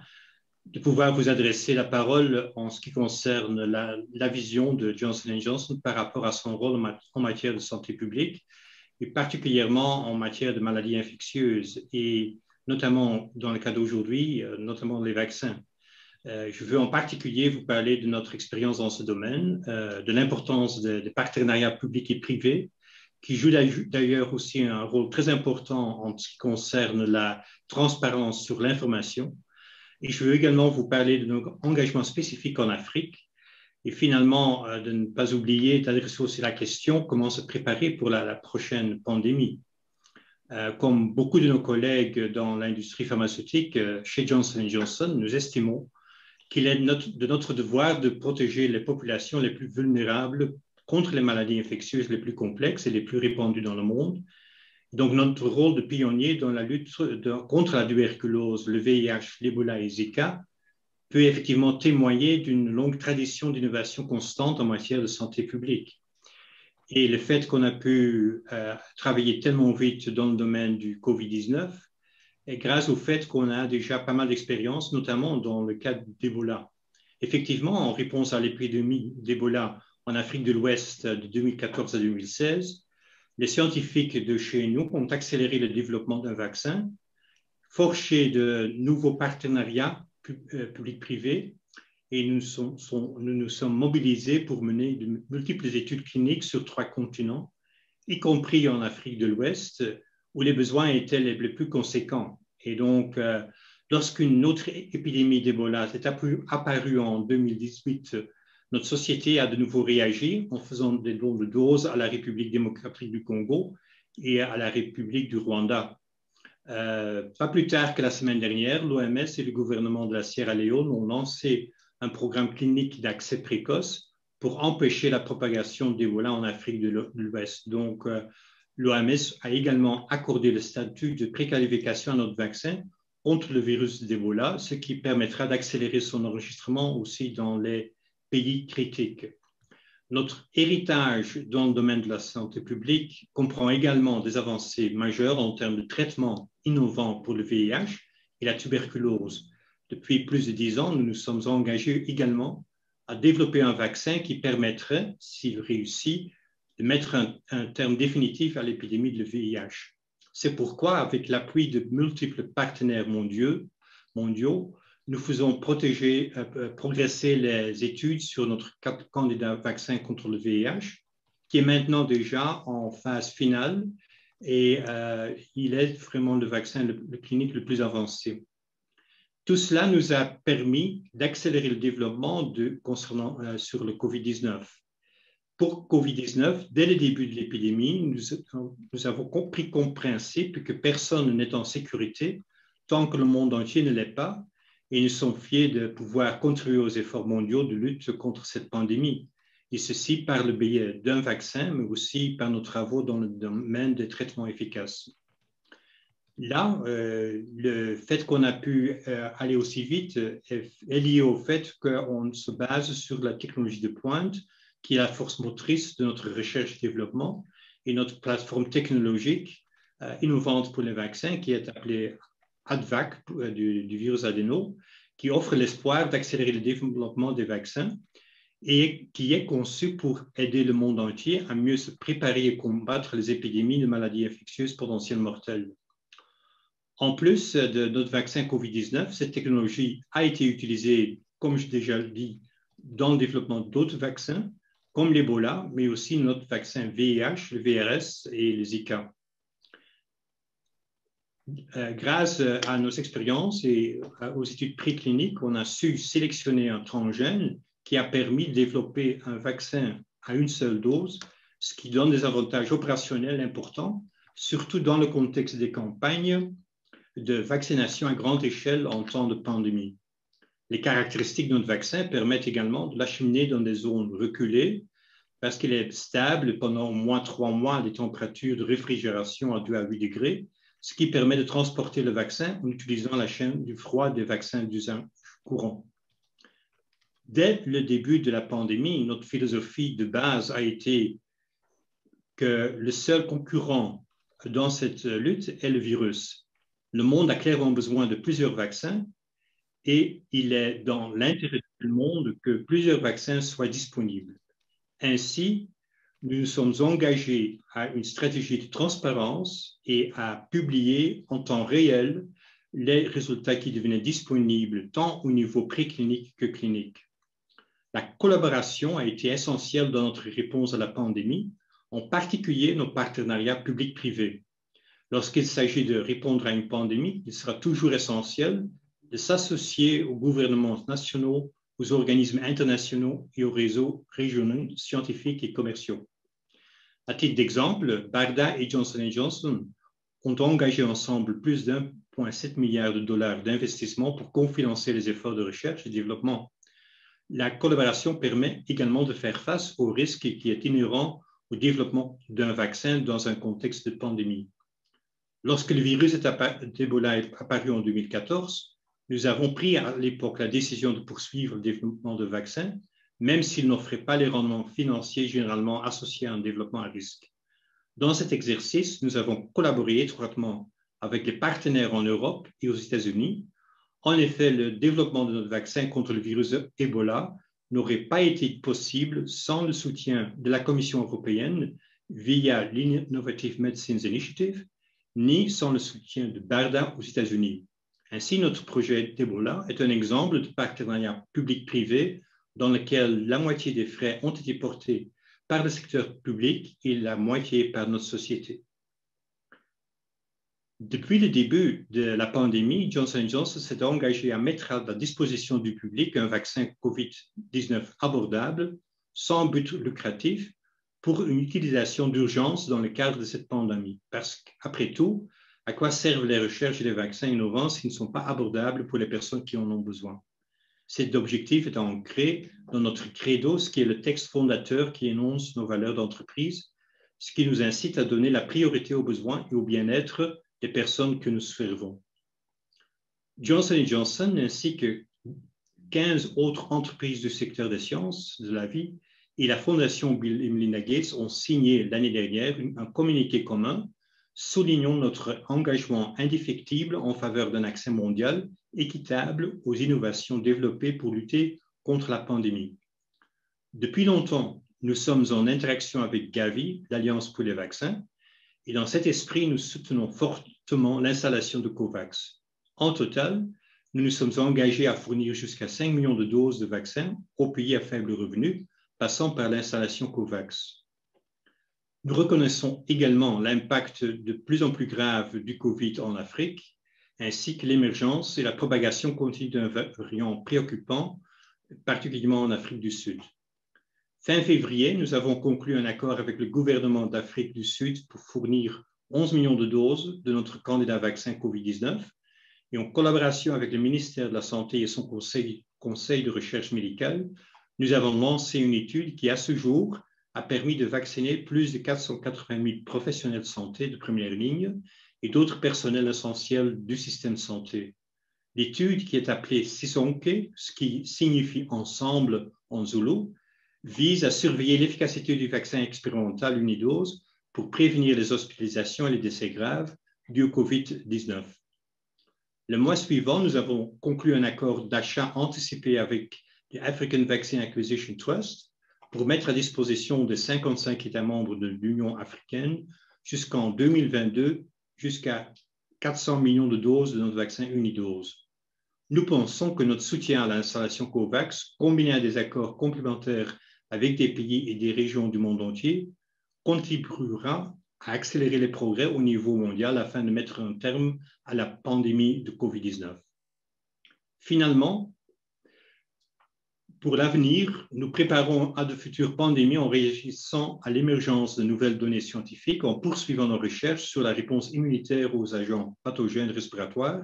de pouvoir vous adresser la parole en ce qui concerne la vision de Johnson & Johnson par rapport à son rôle en matière de santé publique et particulièrement en matière de maladies infectieuses et notamment dans le cas d'aujourd'hui, notamment les vaccins. Je veux en particulier vous parler de notre expérience dans ce domaine, de l'importance des partenariats publics et privés qui jouent d'ailleurs aussi un rôle très important en ce qui concerne la transparence sur l'information. Et je veux également vous parler de nos engagements spécifiques en Afrique et finalement de ne pas oublier d'adresser aussi la question comment se préparer pour la prochaine pandémie. Comme beaucoup de nos collègues dans l'industrie pharmaceutique, chez Johnson & Johnson, nous estimons qu'il est de notre devoir de protéger les populations les plus vulnérables contre les maladies infectieuses les plus complexes et les plus répandues dans le monde. Donc, notre rôle de pionnier dans la lutte contre la tuberculose, le VIH, l'Ebola et Zika peut effectivement témoigner d'une longue tradition d'innovation constante en matière de santé publique. Et le fait qu'on a pu travailler tellement vite dans le domaine du COVID-19 est grâce au fait qu'on a déjà pas mal d'expérience, notamment dans le cas d'Ebola. Effectivement, en réponse à l'épidémie d'Ebola en Afrique de l'Ouest de 2014 à 2016, les scientifiques de chez nous ont accéléré le développement d'un vaccin, forgé de nouveaux partenariats publics-privés et nous nous sommes mobilisés pour mener de multiples études cliniques sur 3 continents, y compris en Afrique de l'Ouest, où les besoins étaient les plus conséquents. Et donc, lorsqu'une autre épidémie d'Ebola s'est apparue en 2018, notre société a de nouveau réagi en faisant des dons de doses à la République démocratique du Congo et à la République du Rwanda. Pas plus tard que la semaine dernière, l'OMS et le gouvernement de la Sierra Leone ont lancé un programme clinique d'accès précoce pour empêcher la propagation d'Ebola en Afrique de l'Ouest. Donc, l'OMS a également accordé le statut de préqualification à notre vaccin contre le virus d'Ebola, ce qui permettra d'accélérer son enregistrement aussi dans les pays critiques. Notre héritage dans le domaine de la santé publique comprend également des avancées majeures en termes de traitements innovants pour le VIH et la tuberculose. Depuis plus de 10 ans, nous nous sommes engagés également à développer un vaccin qui permettrait, s'il réussit, de mettre un terme définitif à l'épidémie de VIH. C'est pourquoi, avec l'appui de multiples partenaires mondiaux, nous faisons progresser les études sur notre candidat vaccin contre le VIH, qui est maintenant déjà en phase finale et il est vraiment le vaccin le clinique le plus avancé. Tout cela nous a permis d'accélérer le développement sur le COVID-19. Pour COVID-19, dès le début de l'épidémie, nous avons compris comme principe que personne n'est en sécurité tant que le monde entier ne l'est pas, et nous sommes fiers de pouvoir contribuer aux efforts mondiaux de lutte contre cette pandémie, et ceci par le biais d'un vaccin, mais aussi par nos travaux dans le domaine des traitements efficaces. Là, le fait qu'on a pu aller aussi vite est lié au fait qu'on se base sur la technologie de pointe, qui est la force motrice de notre recherche et développement, et notre plateforme technologique innovante pour les vaccins, qui est appelée ADVAC du virus adéno, qui offre l'espoir d'accélérer le développement des vaccins et qui est conçu pour aider le monde entier à mieux se préparer et combattre les épidémies de maladies infectieuses potentiellement mortelles. En plus de notre vaccin COVID-19, cette technologie a été utilisée, comme j'ai déjà dit, dans le développement d'autres vaccins, comme l'Ebola, mais aussi notre vaccin VIH, le VRS et le Zika. Grâce à nos expériences et aux études précliniques, on a su sélectionner un transgène qui a permis de développer un vaccin à une seule dose, ce qui donne des avantages opérationnels importants, surtout dans le contexte des campagnes de vaccination à grande échelle en temps de pandémie. Les caractéristiques de notre vaccin permettent également de l'acheminer dans des zones reculées parce qu'il est stable pendant au moins 3 mois à des températures de réfrigération à 2 à 8 degrés, ce qui permet de transporter le vaccin en utilisant la chaîne du froid des vaccins d'usage courant. Dès le début de la pandémie, notre philosophie de base a été que le seul concurrent dans cette lutte est le virus. Le monde a clairement besoin de plusieurs vaccins et il est dans l'intérêt de tout le monde que plusieurs vaccins soient disponibles. Ainsi, nous nous sommes engagés à une stratégie de transparence et à publier en temps réel les résultats qui devenaient disponibles tant au niveau préclinique que clinique. La collaboration a été essentielle dans notre réponse à la pandémie, en particulier nos partenariats publics-privés. Lorsqu'il s'agit de répondre à une pandémie, il sera toujours essentiel de s'associer aux gouvernements nationaux, aux organismes internationaux et aux réseaux régionaux, scientifiques et commerciaux. À titre d'exemple, BARDA et Johnson & Johnson ont engagé ensemble plus d'1,7 milliard de dollars d'investissement pour cofinancer les efforts de recherche et développement. La collaboration permet également de faire face au risque qui est inhérent au développement d'un vaccin dans un contexte de pandémie. Lorsque le virus d'Ebola est apparu en 2014, nous avons pris à l'époque la décision de poursuivre le développement de vaccins, même s'il n'offrait pas les rendements financiers généralement associés à un développement à risque. Dans cet exercice, nous avons collaboré étroitement avec les partenaires en Europe et aux États-Unis. En effet, le développement de notre vaccin contre le virus Ebola n'aurait pas été possible sans le soutien de la Commission européenne via l'Innovative Medicines Initiative, ni sans le soutien de BARDA aux États-Unis. Ainsi, notre projet d'Ebola est un exemple de partenariat public-privé dans lequel la moitié des frais ont été portés par le secteur public et la moitié par notre société. Depuis le début de la pandémie, Johnson & Johnson s'est engagé à mettre à la disposition du public un vaccin COVID-19 abordable, sans but lucratif, pour une utilisation d'urgence dans le cadre de cette pandémie. Parce qu'après tout, à quoi servent les recherches et les vaccins innovants s'ils ne sont pas abordables pour les personnes qui en ont besoin? Cet objectif est ancré dans notre credo, ce qui est le texte fondateur qui énonce nos valeurs d'entreprise, ce qui nous incite à donner la priorité aux besoins et au bien-être des personnes que nous servons. Johnson & Johnson ainsi que 15 autres entreprises du secteur des sciences de la vie et la Fondation Bill et Melinda Gates ont signé l'année dernière un communiqué commun soulignant notre engagement indéfectible en faveur d'un accès mondial équitable aux innovations développées pour lutter contre la pandémie. Depuis longtemps, nous sommes en interaction avec Gavi, l'Alliance pour les vaccins, et dans cet esprit, nous soutenons fortement l'installation de COVAX. En total, nous nous sommes engagés à fournir jusqu'à 5 millions de doses de vaccins aux pays à faible revenu, passant par l'installation COVAX. Nous reconnaissons également l'impact de plus en plus grave du Covid en Afrique, ainsi que l'émergence et la propagation continue d'un variant préoccupant, particulièrement en Afrique du Sud. Fin février, nous avons conclu un accord avec le gouvernement d'Afrique du Sud pour fournir 11 millions de doses de notre candidat vaccin COVID-19 et en collaboration avec le ministère de la Santé et son conseil de recherche médicale, nous avons lancé une étude qui, à ce jour, a permis de vacciner plus de 480 000 professionnels de santé de première ligne et d'autres personnels essentiels du système de santé. L'étude, qui est appelée Sisonke, ce qui signifie ensemble en zoulou, vise à surveiller l'efficacité du vaccin expérimental unidose pour prévenir les hospitalisations et les décès graves dus au COVID-19. Le mois suivant, nous avons conclu un accord d'achat anticipé avec le African Vaccine Acquisition Trust pour mettre à disposition des 55 États membres de l'Union africaine jusqu'en 2022 jusqu'à 400 millions de doses de notre vaccin unidose. Nous pensons que notre soutien à l'installation COVAX, combiné à des accords complémentaires avec des pays et des régions du monde entier, contribuera à accélérer les progrès au niveau mondial afin de mettre un terme à la pandémie de COVID-19. Finalement, pour l'avenir, nous préparons à de futures pandémies en réagissant à l'émergence de nouvelles données scientifiques, en poursuivant nos recherches sur la réponse immunitaire aux agents pathogènes respiratoires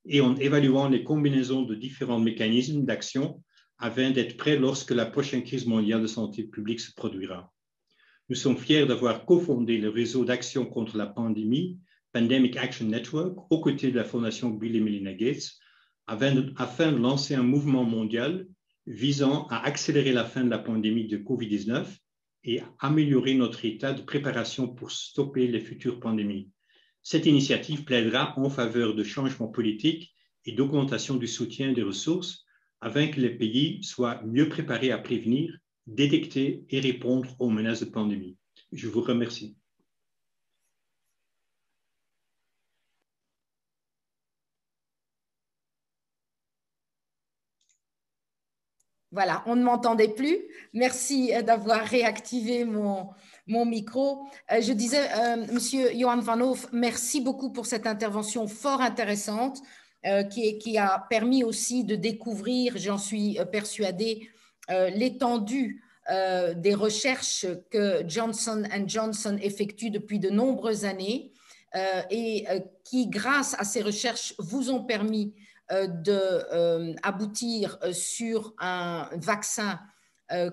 et en évaluant les combinaisons de différents mécanismes d'action afin d'être prêts lorsque la prochaine crise mondiale de santé publique se produira. Nous sommes fiers d'avoir cofondé le réseau d'action contre la pandémie, Pandemic Action Network, aux côtés de la Fondation Bill et Melinda Gates, afin de lancer un mouvement mondial visant à accélérer la fin de la pandémie de COVID-19 et à améliorer notre état de préparation pour stopper les futures pandémies. Cette initiative plaidera en faveur de changements politiques et d'augmentation du soutien des ressources afin que les pays soient mieux préparés à prévenir, détecter et répondre aux menaces de pandémie. Je vous remercie. Voilà, on ne m'entendait plus. Merci d'avoir réactivé mon micro. Je disais, Monsieur Johan Van Hoof, merci beaucoup pour cette intervention fort intéressante qui a permis aussi de découvrir, j'en suis persuadée, l'étendue des recherches que Johnson & Johnson effectue depuis de nombreuses années et qui, grâce à ces recherches, vous ont permis d'aboutir sur un vaccin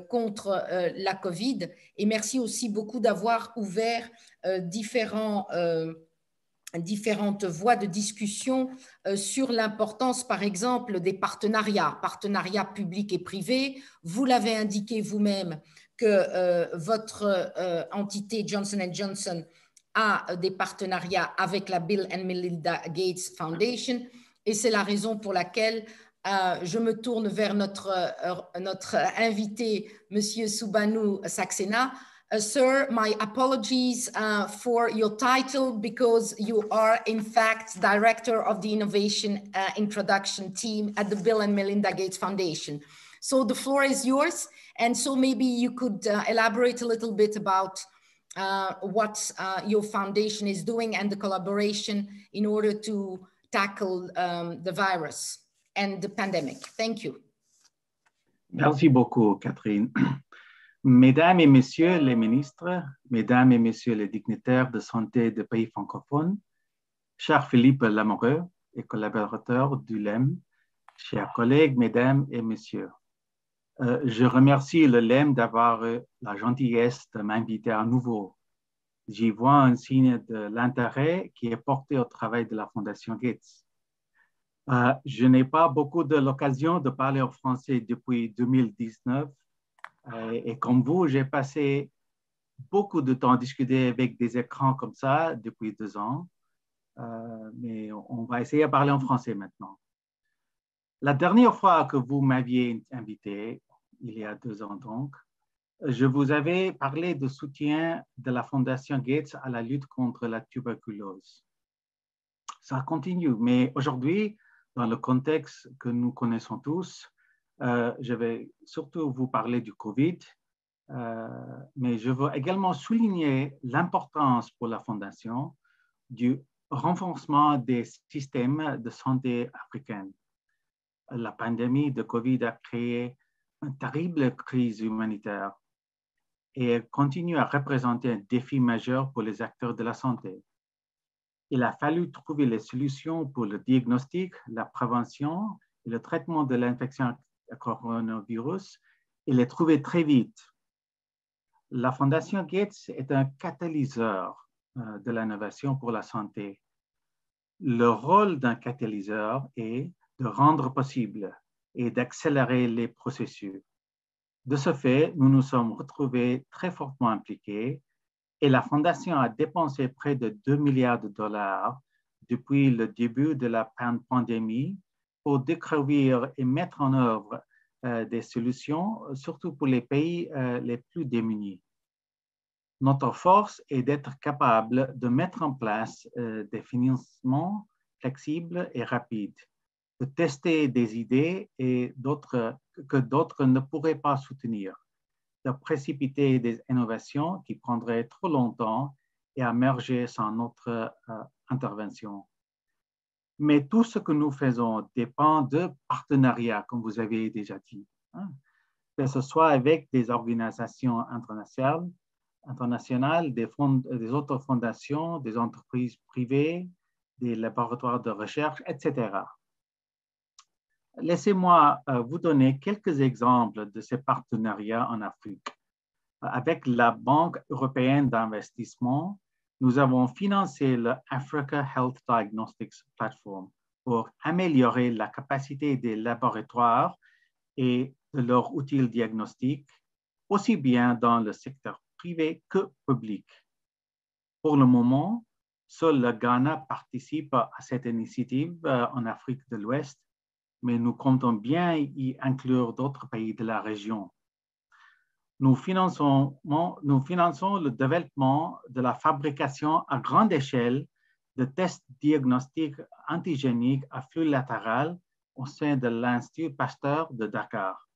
contre la COVID. Et merci aussi beaucoup d'avoir ouvert différentes voies de discussion sur l'importance, par exemple, des partenariats publics et privés. Vous l'avez indiqué vous-même que votre entité Johnson & Johnson a des partenariats avec la Bill and Melinda Gates Foundation. Et c'est la raison pour laquelle je me tourne vers notre invité, Monsieur Subhanu Saxena. Sir, my apologies for your title because you are in fact Director of the Innovation Introduction Team at the Bill and Melinda Gates Foundation. So the floor is yours. And so maybe you could elaborate a little bit about what your foundation is doing and the collaboration in order to tackle the virus and the pandemic. Thank you. Merci beaucoup, Catherine. Mesdames et messieurs les ministres, mesdames et messieurs les dignitaires de santé des pays francophones, cher Philippe Lamoureux et collaborateur du LEM, chers collègues, mesdames et messieurs, je remercie le LEM d'avoir la gentillesse de m'inviter à nouveau. J'y vois un signe de l'intérêt qui est porté au travail de la Fondation Gates. Je n'ai pas beaucoup de l'occasion de parler en français depuis 2019 et comme vous, j'ai passé beaucoup de temps à discuter avec des écrans comme ça depuis 2 ans, mais on va essayer de parler en français maintenant. La dernière fois que vous m'aviez invité, il y a 2 ans donc, je vous avais parlé de soutien de la Fondation Gates à la lutte contre la tuberculose. Ça continue, mais aujourd'hui, dans le contexte que nous connaissons tous, je vais surtout vous parler du COVID, mais je veux également souligner l'importance pour la Fondation du renforcement des systèmes de santé africains. La pandémie de COVID a créé une terrible crise humanitaire et elle continue à représenter un défi majeur pour les acteurs de la santé. Il a fallu trouver les solutions pour le diagnostic, la prévention et le traitement de l'infection à coronavirus et les trouver très vite. La Fondation Gates est un catalyseur de l'innovation pour la santé. Le rôle d'un catalyseur est de rendre possible et d'accélérer les processus. De ce fait, nous nous sommes retrouvés très fortement impliqués et la Fondation a dépensé près de 2 milliards de dollars depuis le début de la pandémie pour découvrir et mettre en œuvre des solutions, surtout pour les pays les plus démunis. Notre force est d'être capable de mettre en place des financements flexibles et rapides, de tester des idées et que d'autres ne pourraient pas soutenir, de précipiter des innovations qui prendraient trop longtemps et émerger sans notre intervention. Mais tout ce que nous faisons dépend de partenariats, comme vous avez déjà dit, que ce soit avec des organisations internationales, des autres fondations, des entreprises privées, des laboratoires de recherche, etc. Laissez-moi vous donner quelques exemples de ces partenariats en Afrique. Avec la Banque européenne d'investissement, nous avons financé le Africa Health Diagnostics Platform pour améliorer la capacité des laboratoires et de leurs outils diagnostiques, aussi bien dans le secteur privé que public. Pour le moment, seul le Ghana participe à cette initiative en Afrique de l'Ouest, mais nous comptons bien y inclure d'autres pays de la région. Nous finançons le développement de la fabrication à grande échelle de tests diagnostiques antigéniques à flux latéral au sein de l'Institut Pasteur de Dakar.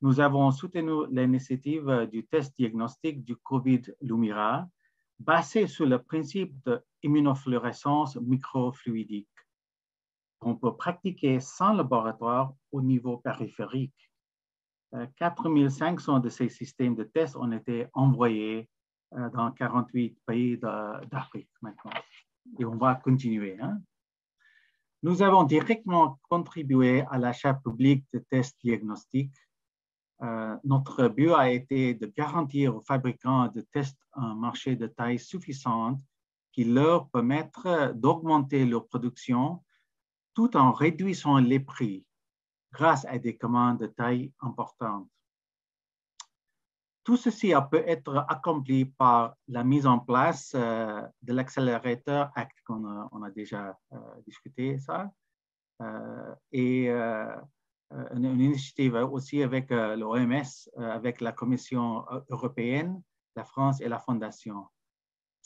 Nous avons soutenu l'initiative du test diagnostique du COVID Lumira, basé sur le principe de immunofluorescence microfluidique, qu'on peut pratiquer sans laboratoire au niveau périphérique. 4500 de ces systèmes de tests ont été envoyés dans 48 pays d'Afrique maintenant. Et on va continuer. Nous avons directement contribué à l'achat public de tests diagnostiques. Notre but a été de garantir aux fabricants de tests un marché de taille suffisante qui leur permettre d'augmenter leur production tout en réduisant les prix grâce à des commandes de taille importante. Tout ceci peut être accompli par la mise en place de l'Accelerator Act, on a déjà discuté ça, et une initiative aussi avec l'OMS, avec la Commission européenne, la France et la Fondation.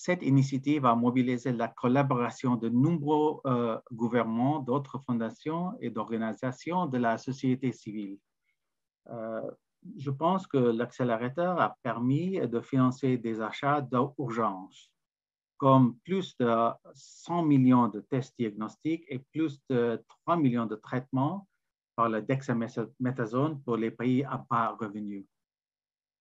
Cette initiative a mobilisé la collaboration de nombreux gouvernements, d'autres fondations et d'organisations de la société civile. Je pense que l'accélérateur a permis de financer des achats d'urgence, comme plus de 100 millions de tests diagnostiques et plus de 3 millions de traitements par le dexamethasone pour les pays à bas revenus.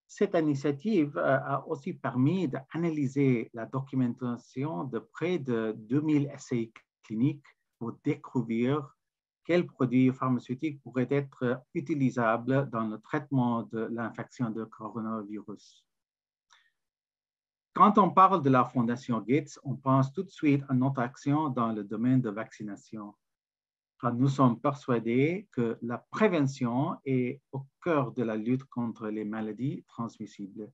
Cette initiative a aussi permis d'analyser la documentation de près de 2000 essais cliniques pour découvrir quels produits pharmaceutiques pourraient être utilisables dans le traitement de l'infection de coronavirus. Quand on parle de la Fondation Gates, on pense tout de suite à notre action dans le domaine de vaccination. Car nous sommes persuadés que la prévention est au cœur de la lutte contre les maladies transmissibles,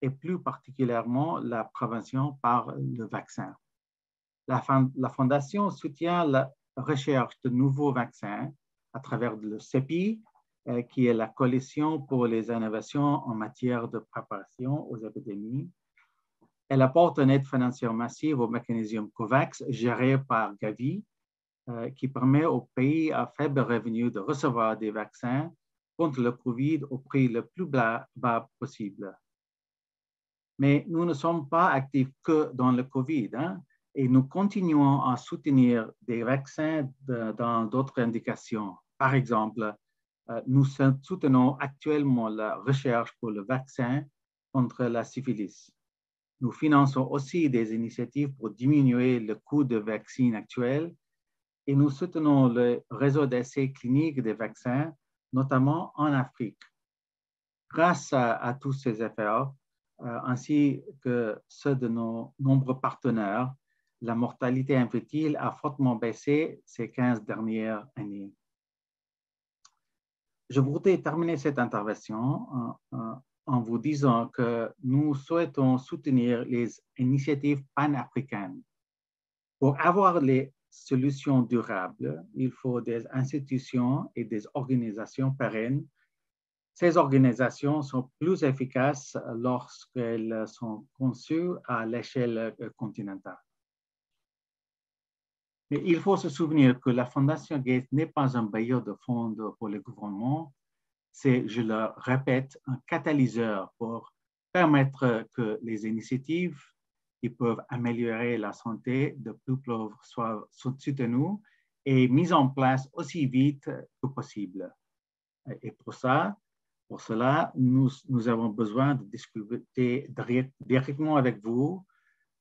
et plus particulièrement la prévention par le vaccin. La Fondation soutient la recherche de nouveaux vaccins à travers le CEPI, qui est la coalition pour les innovations en matière de préparation aux épidémies. Elle apporte une aide financière massive au mécanisme COVAX, géré par Gavi, qui permet aux pays à faible revenu de recevoir des vaccins contre le COVID au prix le plus bas possible. Mais nous ne sommes pas actifs que dans le COVID, et nous continuons à soutenir des vaccins dans d'autres indications. Par exemple, nous soutenons actuellement la recherche pour le vaccin contre la syphilis. Nous finançons aussi des initiatives pour diminuer le coût de vaccins actuels et nous soutenons le réseau d'essais cliniques des vaccins, notamment en Afrique. Grâce à tous ces efforts, ainsi que ceux de nos nombreux partenaires, la mortalité infantile a fortement baissé ces 15 dernières années. Je voudrais terminer cette intervention en vous disant que nous souhaitons soutenir les initiatives panafricaines. Pour avoir les solutions durables, il faut des institutions et des organisations pérennes. Ces organisations sont plus efficaces lorsqu'elles sont conçues à l'échelle continentale. Mais il faut se souvenir que la Fondation Gates n'est pas un bailleur de fonds pour le gouvernement, c'est, je le répète, un catalyseur pour permettre que les initiatives qui peuvent améliorer la santé de plus pauvres soient soutenues et mises en place aussi vite que possible. Et pour cela, nous avons besoin de discuter directement avec vous,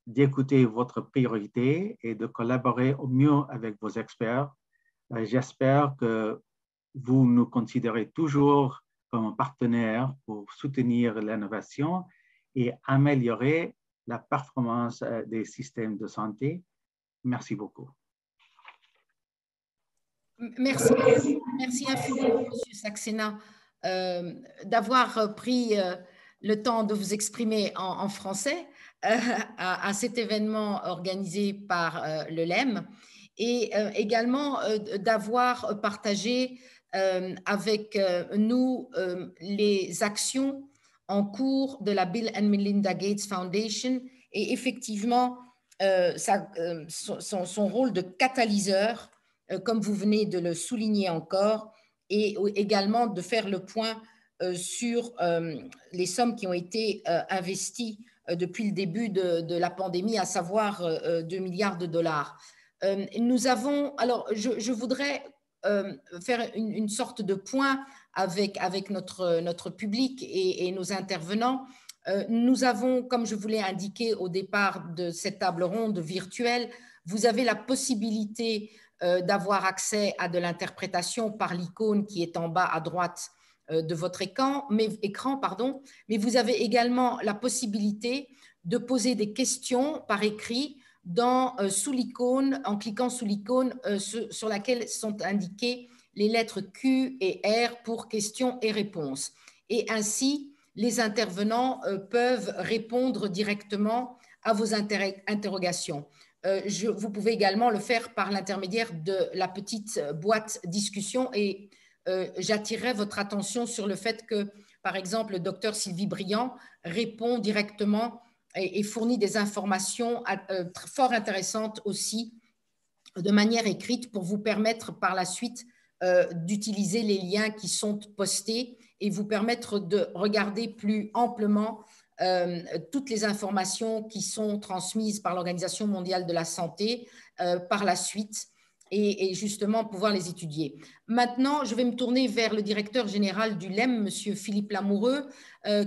d'écouter votre priorité et de collaborer au mieux avec vos experts J'espère que vous nous considérez toujours comme un partenaire pour soutenir l'innovation et améliorer la performance des systèmes de santé. Merci beaucoup. Merci infiniment, M. Saxena, d'avoir pris le temps de vous exprimer en français à cet événement organisé par le LEM et également d'avoir partagé avec nous les actions en cours de la Bill and Melinda Gates Foundation et effectivement son rôle de catalyseur, comme vous venez de le souligner encore, et également de faire le point sur les sommes qui ont été investies depuis le début de la pandémie, à savoir 2 milliards de dollars. Nous avons, alors je voudrais faire une sorte de point avec notre public et nos intervenants. Nous avons, comme je vous l'ai indiqué au départ de cette table ronde virtuelle, vous avez la possibilité d'avoir accès à de l'interprétation par l'icône qui est en bas à droite de votre écran, mais vous avez également la possibilité de poser des questions par écrit sous l'icône, en cliquant sous l'icône sur laquelle sont indiquées les lettres Q et R pour questions et réponses. Et ainsi, les intervenants peuvent répondre directement à vos interrogations. Vous pouvez également le faire par l'intermédiaire de la petite boîte discussion et j'attirerai votre attention sur le fait que, par exemple, le docteur Sylvie Briand répond directement et fournit des informations fort intéressantes aussi de manière écrite pour vous permettre par la suite d'utiliser les liens qui sont postés et vous permettre de regarder plus amplement toutes les informations qui sont transmises par l'Organisation mondiale de la santé par la suite et justement pouvoir les étudier. Maintenant, je vais me tourner vers le directeur général du LEM, M. Philippe Lamoureux,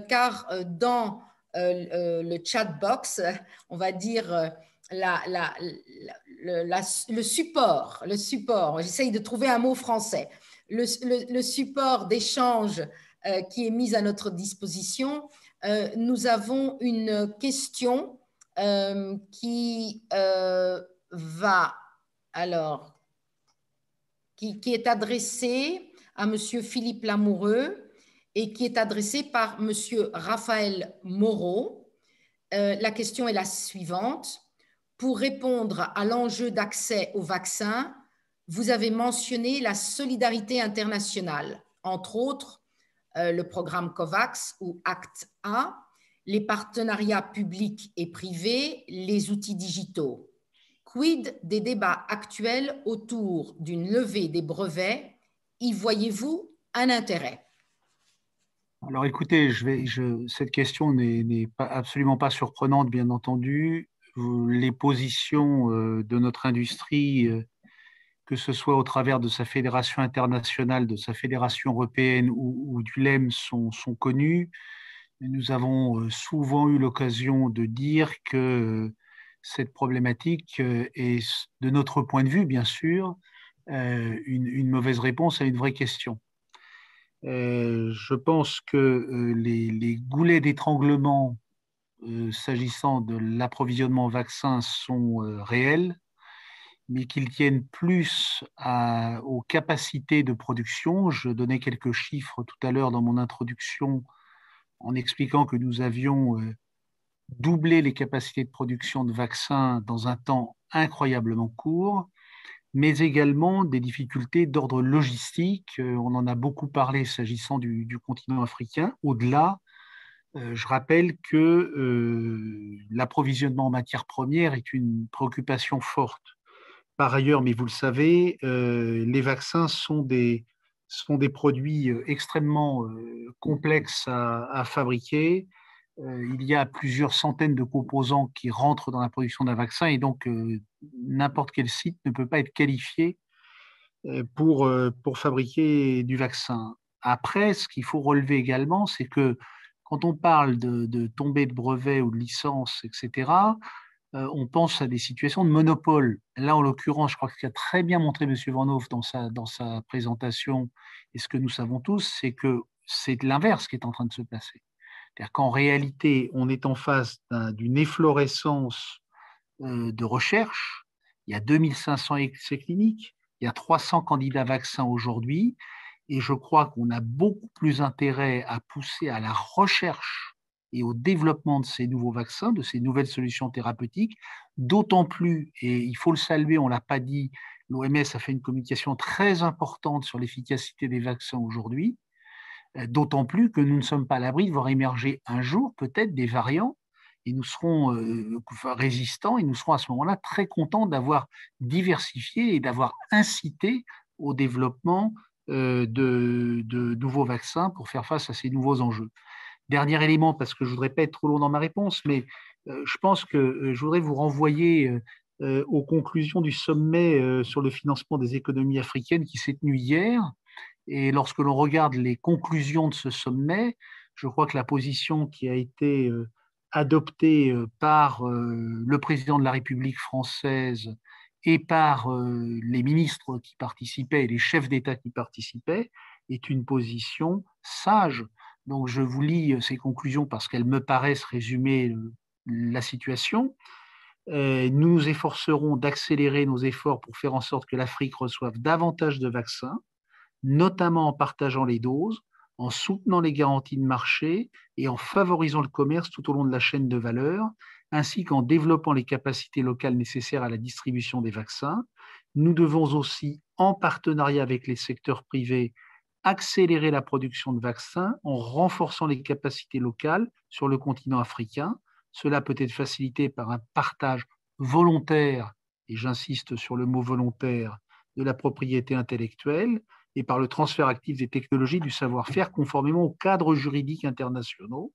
car dans le chat box, on va dire le support, j'essaye de trouver un mot français, le support d'échange qui est mis à notre disposition. Nous avons une question qui est adressée à M. Philippe Lamoureux et qui est adressée par M. Raphaël Moreau. La question est la suivante. Pour répondre à l'enjeu d'accès au vaccin, vous avez mentionné la solidarité internationale, entre autres le programme COVAX ou ACT-A, les partenariats publics et privés, les outils digitaux. Quid des débats actuels autour d'une levée des brevets? Y voyez-vous un intérêt? Alors écoutez, cette question n'est absolument pas surprenante, bien entendu. Les positions de notre industrie, que ce soit au travers de sa fédération internationale, de sa fédération européenne ou du LEM, sont connues. Nous avons souvent eu l'occasion de dire que cette problématique est, de notre point de vue, bien sûr, une mauvaise réponse à une vraie question. Je pense que les goulets d'étranglement s'agissant de l'approvisionnement en vaccins sont réels, mais qu'ils tiennent plus aux capacités de production. Je donnais quelques chiffres tout à l'heure dans mon introduction en expliquant que nous avions doublé les capacités de production de vaccins dans un temps incroyablement court, mais également des difficultés d'ordre logistique. On en a beaucoup parlé s'agissant du continent africain. Au-delà, je rappelle que l'approvisionnement en matières premières est une préoccupation forte. Par ailleurs, mais vous le savez, les vaccins sont des produits extrêmement complexes à fabriquer. Il y a plusieurs centaines de composants qui rentrent dans la production d'un vaccin et donc n'importe quel site ne peut pas être qualifié pour fabriquer du vaccin. Après, ce qu'il faut relever également, c'est que quand on parle de tombée de brevet ou de licence, etc., on pense à des situations de monopole. Là, en l'occurrence, je crois que ce qu'a très bien montré M. Van Hoof dans sa présentation, et ce que nous savons tous, c'est que c'est l'inverse qui est en train de se passer. C'est-à-dire qu'en réalité, on est en face d'une efflorescence de recherche. Il y a 2500 essais cliniques, il y a 300 candidats vaccins aujourd'hui, et je crois qu'on a beaucoup plus intérêt à pousser à la recherche et au développement de ces nouveaux vaccins, de ces nouvelles solutions thérapeutiques, d'autant plus, et il faut le saluer, on ne l'a pas dit, l'OMS a fait une communication très importante sur l'efficacité des vaccins aujourd'hui, d'autant plus que nous ne sommes pas à l'abri de voir émerger un jour peut-être des variants, et nous serons résistants, et nous serons à ce moment-là très contents d'avoir diversifié et d'avoir incité au développement de nouveaux vaccins pour faire face à ces nouveaux enjeux. Dernier élément, parce que je ne voudrais pas être trop long dans ma réponse, mais je pense que je voudrais vous renvoyer aux conclusions du sommet sur le financement des économies africaines qui s'est tenu hier. Et lorsque l'on regarde les conclusions de ce sommet, je crois que la position qui a été adoptée par le président de la République française et par les ministres qui participaient et les chefs d'État qui participaient est une position sage. Donc, je vous lis ces conclusions parce qu'elles me paraissent résumer la situation. Nous nous efforcerons d'accélérer nos efforts pour faire en sorte que l'Afrique reçoive davantage de vaccins, notamment en partageant les doses, en soutenant les garanties de marché et en favorisant le commerce tout au long de la chaîne de valeur, ainsi qu'en développant les capacités locales nécessaires à la distribution des vaccins. Nous devons aussi, en partenariat avec les secteurs privés, accélérer la production de vaccins en renforçant les capacités locales sur le continent africain. Cela peut être facilité par un partage volontaire, et j'insiste sur le mot volontaire, de la propriété intellectuelle et par le transfert actif des technologies, du savoir-faire conformément aux cadres juridiques internationaux,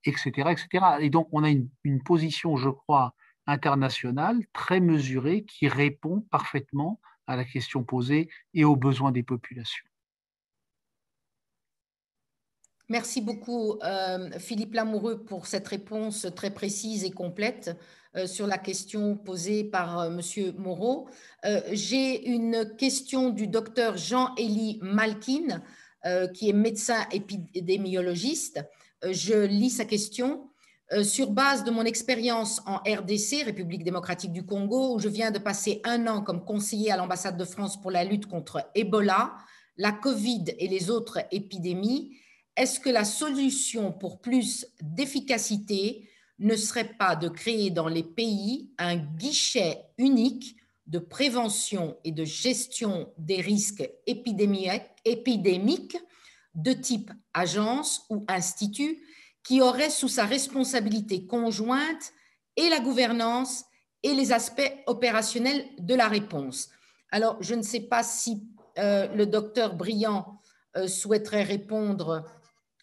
etc., etc. Et donc, on a une position, je crois, internationale très mesurée qui répond parfaitement à la question posée et aux besoins des populations. Merci beaucoup, Philippe Lamoureux, pour cette réponse très précise et complète sur la question posée par Monsieur Moreau. J'ai une question du docteur Jean-Élie Malkin, qui est médecin épidémiologiste. Je lis sa question. Sur base de mon expérience en RDC, République démocratique du Congo, où je viens de passer 1 an comme conseiller à l'ambassade de France pour la lutte contre Ebola, la Covid et les autres épidémies, est-ce que la solution pour plus d'efficacité ne serait pas de créer dans les pays un guichet unique de prévention et de gestion des risques épidémiques de type agence ou institut qui aurait sous sa responsabilité conjointe et la gouvernance et les aspects opérationnels de la réponse? Alors, je ne sais pas si le docteur Briand souhaiterait répondre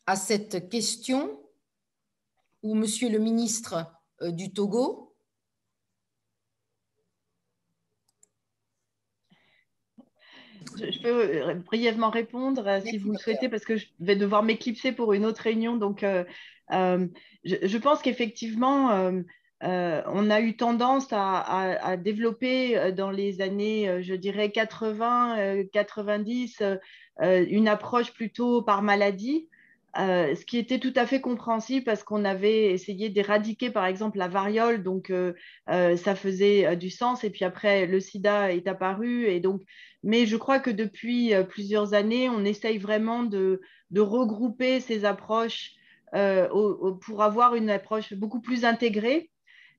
à cette question, ou Monsieur le ministre du Togo. Je peux brièvement répondre si vous le souhaitez, parce que je vais devoir m'éclipser pour une autre réunion. Donc, je pense qu'effectivement, on a eu tendance à développer dans les années, je dirais, 80, 90, une approche plutôt par maladie. Ce qui était tout à fait compréhensible parce qu'on avait essayé d'éradiquer par exemple la variole, donc ça faisait du sens, et puis après le sida est apparu, et donc, mais je crois que depuis plusieurs années on essaye vraiment de regrouper ces approches pour avoir une approche beaucoup plus intégrée.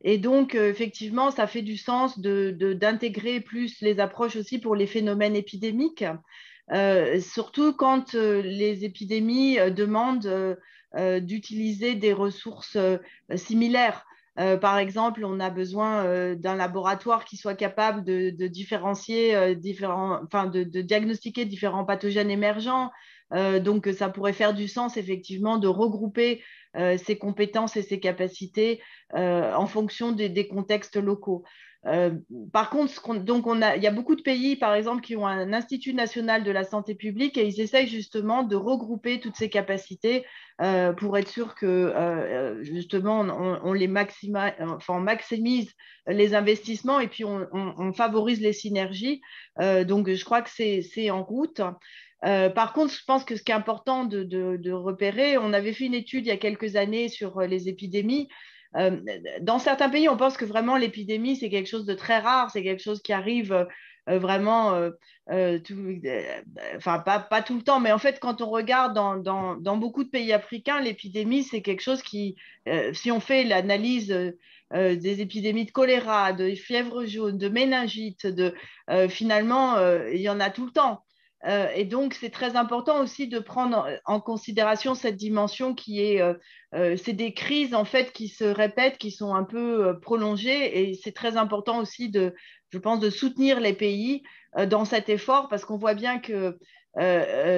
Et donc, effectivement, ça fait du sens d'intégrer plus les approches aussi pour les phénomènes épidémiques. Surtout quand les épidémies demandent d'utiliser des ressources similaires. Par exemple, on a besoin d'un laboratoire qui soit capable de différencier de diagnostiquer différents pathogènes émergents. Donc, ça pourrait faire du sens, effectivement, de regrouper ses compétences et ses capacités en fonction des contextes locaux. Par contre, il y a beaucoup de pays, par exemple, qui ont un Institut national de la santé publique et ils essayent justement de regrouper toutes ces capacités pour être sûr que justement on maximise les investissements et puis on favorise les synergies. Donc, je crois que c'est en route. Par contre, je pense que ce qui est important de repérer, on avait fait une étude il y a quelques années sur les épidémies. Dans certains pays, on pense que vraiment l'épidémie, c'est quelque chose de très rare, c'est quelque chose qui arrive vraiment, enfin pas tout le temps, mais en fait, quand on regarde dans beaucoup de pays africains, l'épidémie, c'est quelque chose qui, si on fait l'analyse des épidémies de choléra, de fièvre jaune, de méningite, finalement, il y en a tout le temps. Et donc, c'est très important aussi de prendre en considération cette dimension qui est, c'est des crises en fait qui se répètent, qui sont un peu prolongées, et c'est très important aussi je pense, de soutenir les pays dans cet effort, parce qu'on voit bien que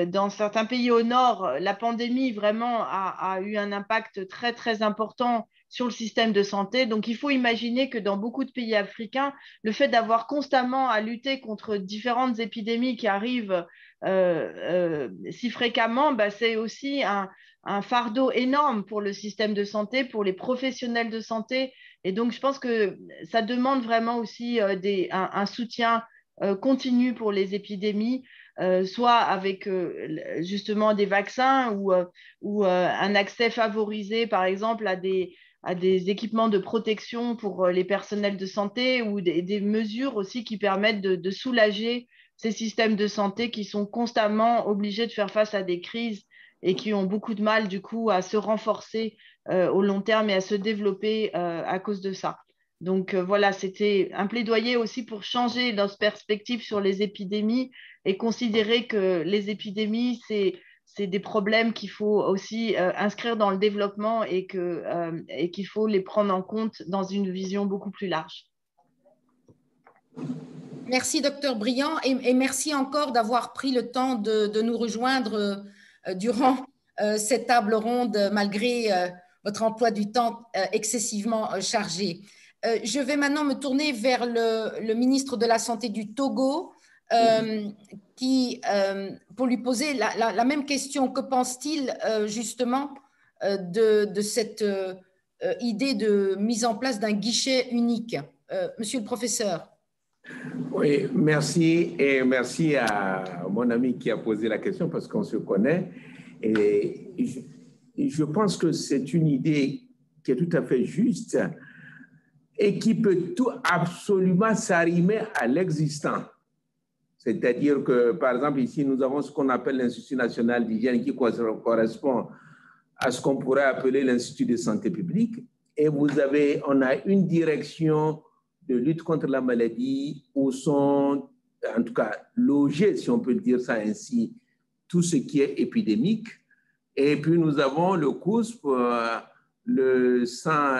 dans certains pays au nord, la pandémie vraiment a eu un impact très très important sur le système de santé. Donc, il faut imaginer que dans beaucoup de pays africains, le fait d'avoir constamment à lutter contre différentes épidémies qui arrivent si fréquemment, bah, c'est aussi un fardeau énorme pour le système de santé, pour les professionnels de santé. Et donc, je pense que ça demande vraiment aussi un soutien continu pour les épidémies, soit avec justement des vaccins ou un accès favorisé, par exemple, à des équipements de protection pour les personnels de santé, ou des mesures aussi qui permettent de soulager ces systèmes de santé qui sont constamment obligés de faire face à des crises et qui ont beaucoup de mal, du coup, à se renforcer au long terme et à se développer à cause de ça. Donc voilà, c'était un plaidoyer aussi pour changer notre perspective sur les épidémies et considérer que les épidémies, c'est des problèmes qu'il faut aussi inscrire dans le développement et qu'il faut les prendre en compte dans une vision beaucoup plus large. Merci, docteur Briand, et merci encore d'avoir pris le temps de nous rejoindre durant cette table ronde, malgré votre emploi du temps excessivement chargé. Je vais maintenant me tourner vers le ministre de la Santé du Togo, pour lui poser la même question. Que pense-t-il justement de cette idée de mise en place d'un guichet unique? Monsieur le professeur. Oui, merci, et merci à mon ami qui a posé la question parce qu'on se connaît. Et je pense que c'est une idée qui est tout à fait juste et qui peut tout absolument s'arrimer à l'existant. C'est-à-dire que, par exemple, ici, nous avons ce qu'on appelle l'Institut national d'hygiène qui correspond à ce qu'on pourrait appeler l'Institut de santé publique. Et on a une direction de lutte contre la maladie où sont, en tout cas, logés, si on peut dire ça ainsi, tout ce qui est épidémique. Et puis, nous avons le COUSP, le centre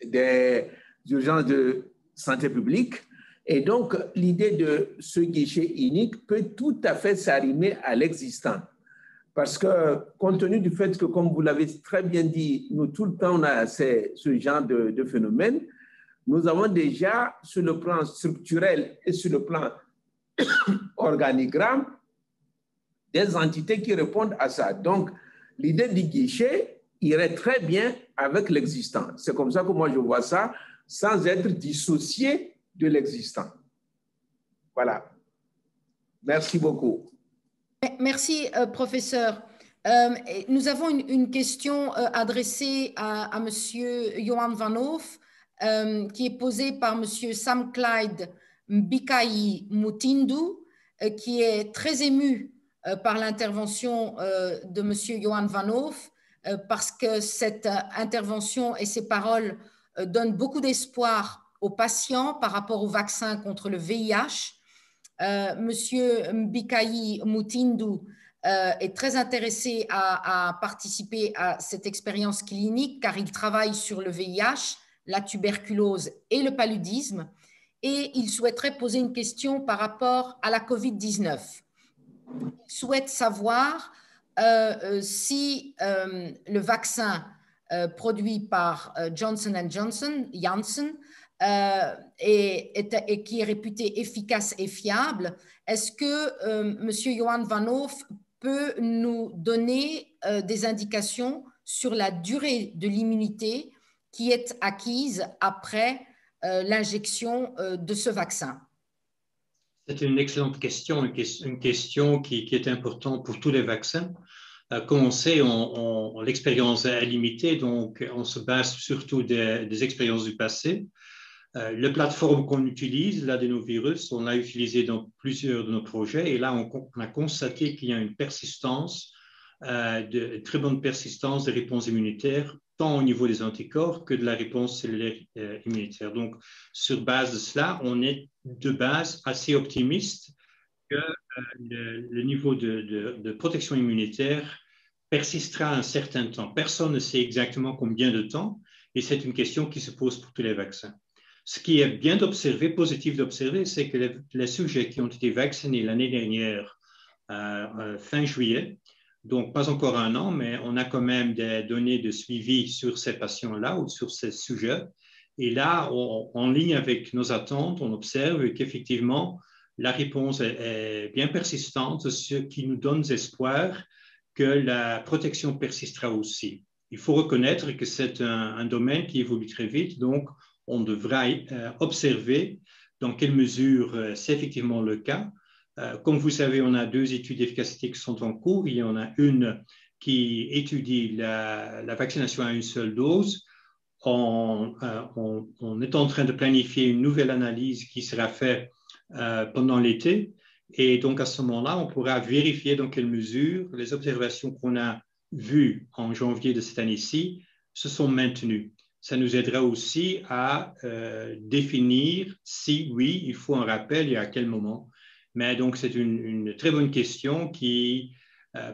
des urgences de santé publique. Et donc, l'idée de ce guichet unique peut tout à fait s'arrimer à l'existant. Parce que, compte tenu du fait que, comme vous l'avez très bien dit, nous, tout le temps, on a ce genre de phénomène, nous avons déjà, sur le plan structurel et sur le plan organigramme, des entités qui répondent à ça. Donc, l'idée du guichet irait très bien avec l'existant. C'est comme ça que moi, je vois ça, sans être dissocié de l'existant. Voilà. Merci beaucoup. Merci, professeur. Nous avons une question adressée à Monsieur Johan Van Hoof, qui est posée par Monsieur Sam Clyde Mbikayi Mutindu, qui est très ému par l'intervention de Monsieur Johan Van Hoof, parce que cette intervention et ces paroles donnent beaucoup d'espoir aux patients par rapport au vaccin contre le VIH. Monsieur Mbikayi Mutindu est très intéressé à participer à cette expérience clinique car il travaille sur le VIH, la tuberculose et le paludisme, et il souhaiterait poser une question par rapport à la COVID-19. Il souhaite savoir si le vaccin produit par Johnson & Johnson, Janssen, et qui est réputé efficace et fiable. Est-ce que M. Johan Van Hoof peut nous donner des indications sur la durée de l'immunité qui est acquise après l'injection de ce vaccin? C'est une excellente question, une question qui est importante pour tous les vaccins. Comme on sait, l'expérience est limitée, donc on se base surtout des expériences du passé. La plateforme qu'on utilise, l'adénovirus, on l'a utilisé dans plusieurs de nos projets et là, on a constaté qu'il y a une persistance, très bonne persistance des réponses immunitaires, tant au niveau des anticorps que de la réponse cellulaire immunitaire. Donc, sur base de cela, on est de base assez optimiste que le niveau de protection immunitaire persistera un certain temps. Personne ne sait exactement combien de temps et c'est une question qui se pose pour tous les vaccins. Ce qui est bien d'observer, positif d'observer, c'est que les sujets qui ont été vaccinés l'année dernière, fin juillet, donc pas encore un an, mais on a quand même des données de suivi sur ces patients-là ou sur ces sujets. Et là, en ligne avec nos attentes, on observe qu'effectivement, la réponse est bien persistante, ce qui nous donne espoir que la protection persistera aussi. Il faut reconnaître que c'est un domaine qui évolue très vite, donc on devra observer dans quelle mesure c'est effectivement le cas. Comme vous savez, on a 2 études d'efficacité qui sont en cours. Il y en a une qui étudie la vaccination à une seule dose. On est en train de planifier une nouvelle analyse qui sera faite pendant l'été. Et donc, à ce moment-là, on pourra vérifier dans quelle mesure les observations qu'on a vues en janvier de cette année-ci se sont maintenues. Ça nous aidera aussi à définir si, oui, il faut un rappel et à quel moment. Mais donc, c'est une très bonne question qui,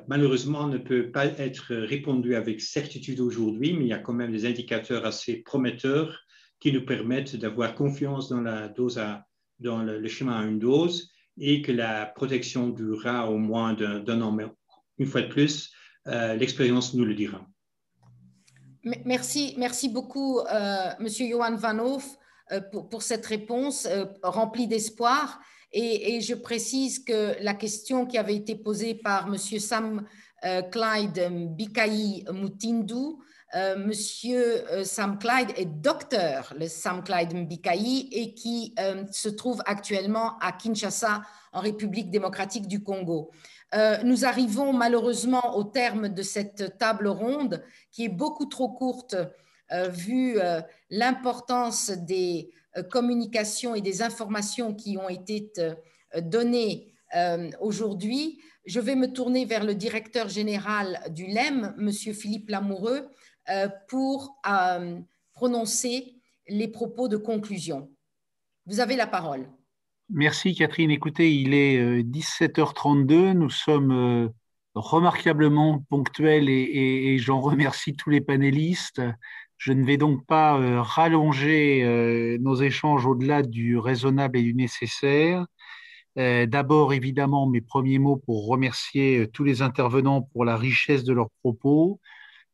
malheureusement, ne peut pas être répondue avec certitude aujourd'hui, mais il y a quand même des indicateurs assez prometteurs qui nous permettent d'avoir confiance dans dans le schéma à une dose et que la protection durera au moins d'un an. Mais une fois de plus, l'expérience nous le dira. Merci beaucoup, Monsieur Johan Van Hoof, pour cette réponse remplie d'espoir. Et je précise que la question qui avait été posée par Monsieur Sam Clyde Mbikayi Mutindu, Monsieur Sam Clyde est docteur, le Sam Clyde Mbikayi, et qui se trouve actuellement à Kinshasa, en République démocratique du Congo. Nous arrivons malheureusement au terme de cette table ronde qui est beaucoup trop courte vu l'importance des communications et des informations qui ont été données aujourd'hui. Je vais me tourner vers le directeur général du LEM, Monsieur Philippe Lamoureux, pour prononcer les propos de conclusion. Vous avez la parole. Merci Catherine. Écoutez, il est 17h32. Nous sommes remarquablement ponctuels et j'en remercie tous les panélistes. Je ne vais donc pas rallonger nos échanges au-delà du raisonnable et du nécessaire. D'abord, évidemment, mes premiers mots pour remercier tous les intervenants pour la richesse de leurs propos,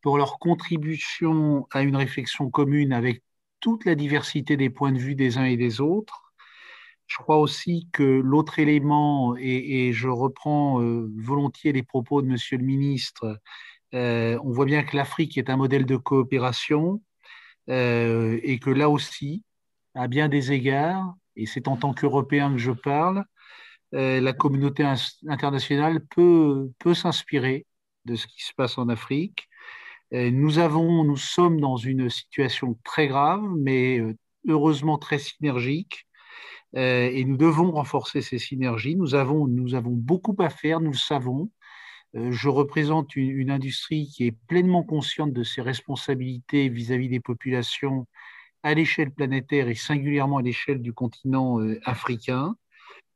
pour leur contribution à une réflexion commune avec toute la diversité des points de vue des uns et des autres. Je crois aussi que l'autre élément, et je reprends volontiers les propos de Monsieur le ministre, on voit bien que l'Afrique est un modèle de coopération et que là aussi, à bien des égards, et c'est en tant qu'Européen que je parle, la communauté internationale peut s'inspirer de ce qui se passe en Afrique. Nous sommes dans une situation très grave, mais heureusement très synergique. Et nous devons renforcer ces synergies. Nous avons beaucoup à faire, nous le savons. Je représente une industrie qui est pleinement consciente de ses responsabilités vis-à-vis des populations à l'échelle planétaire et singulièrement à l'échelle du continent africain.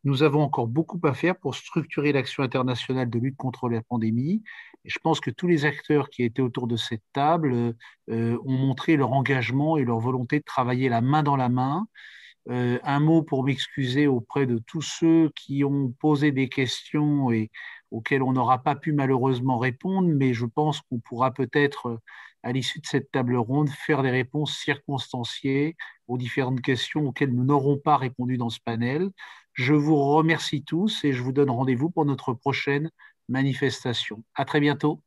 Nous avons encore beaucoup à faire pour structurer l'action internationale de lutte contre la pandémie. Et je pense que tous les acteurs qui étaient autour de cette table ont montré leur engagement et leur volonté de travailler la main dans la main. Un mot pour m'excuser auprès de tous ceux qui ont posé des questions et auxquelles on n'aura pas pu malheureusement répondre, mais je pense qu'on pourra peut-être à l'issue de cette table ronde, faire des réponses circonstanciées aux différentes questions auxquelles nous n'aurons pas répondu dans ce panel. Je vous remercie tous et je vous donne rendez-vous pour notre prochaine manifestation. À très bientôt.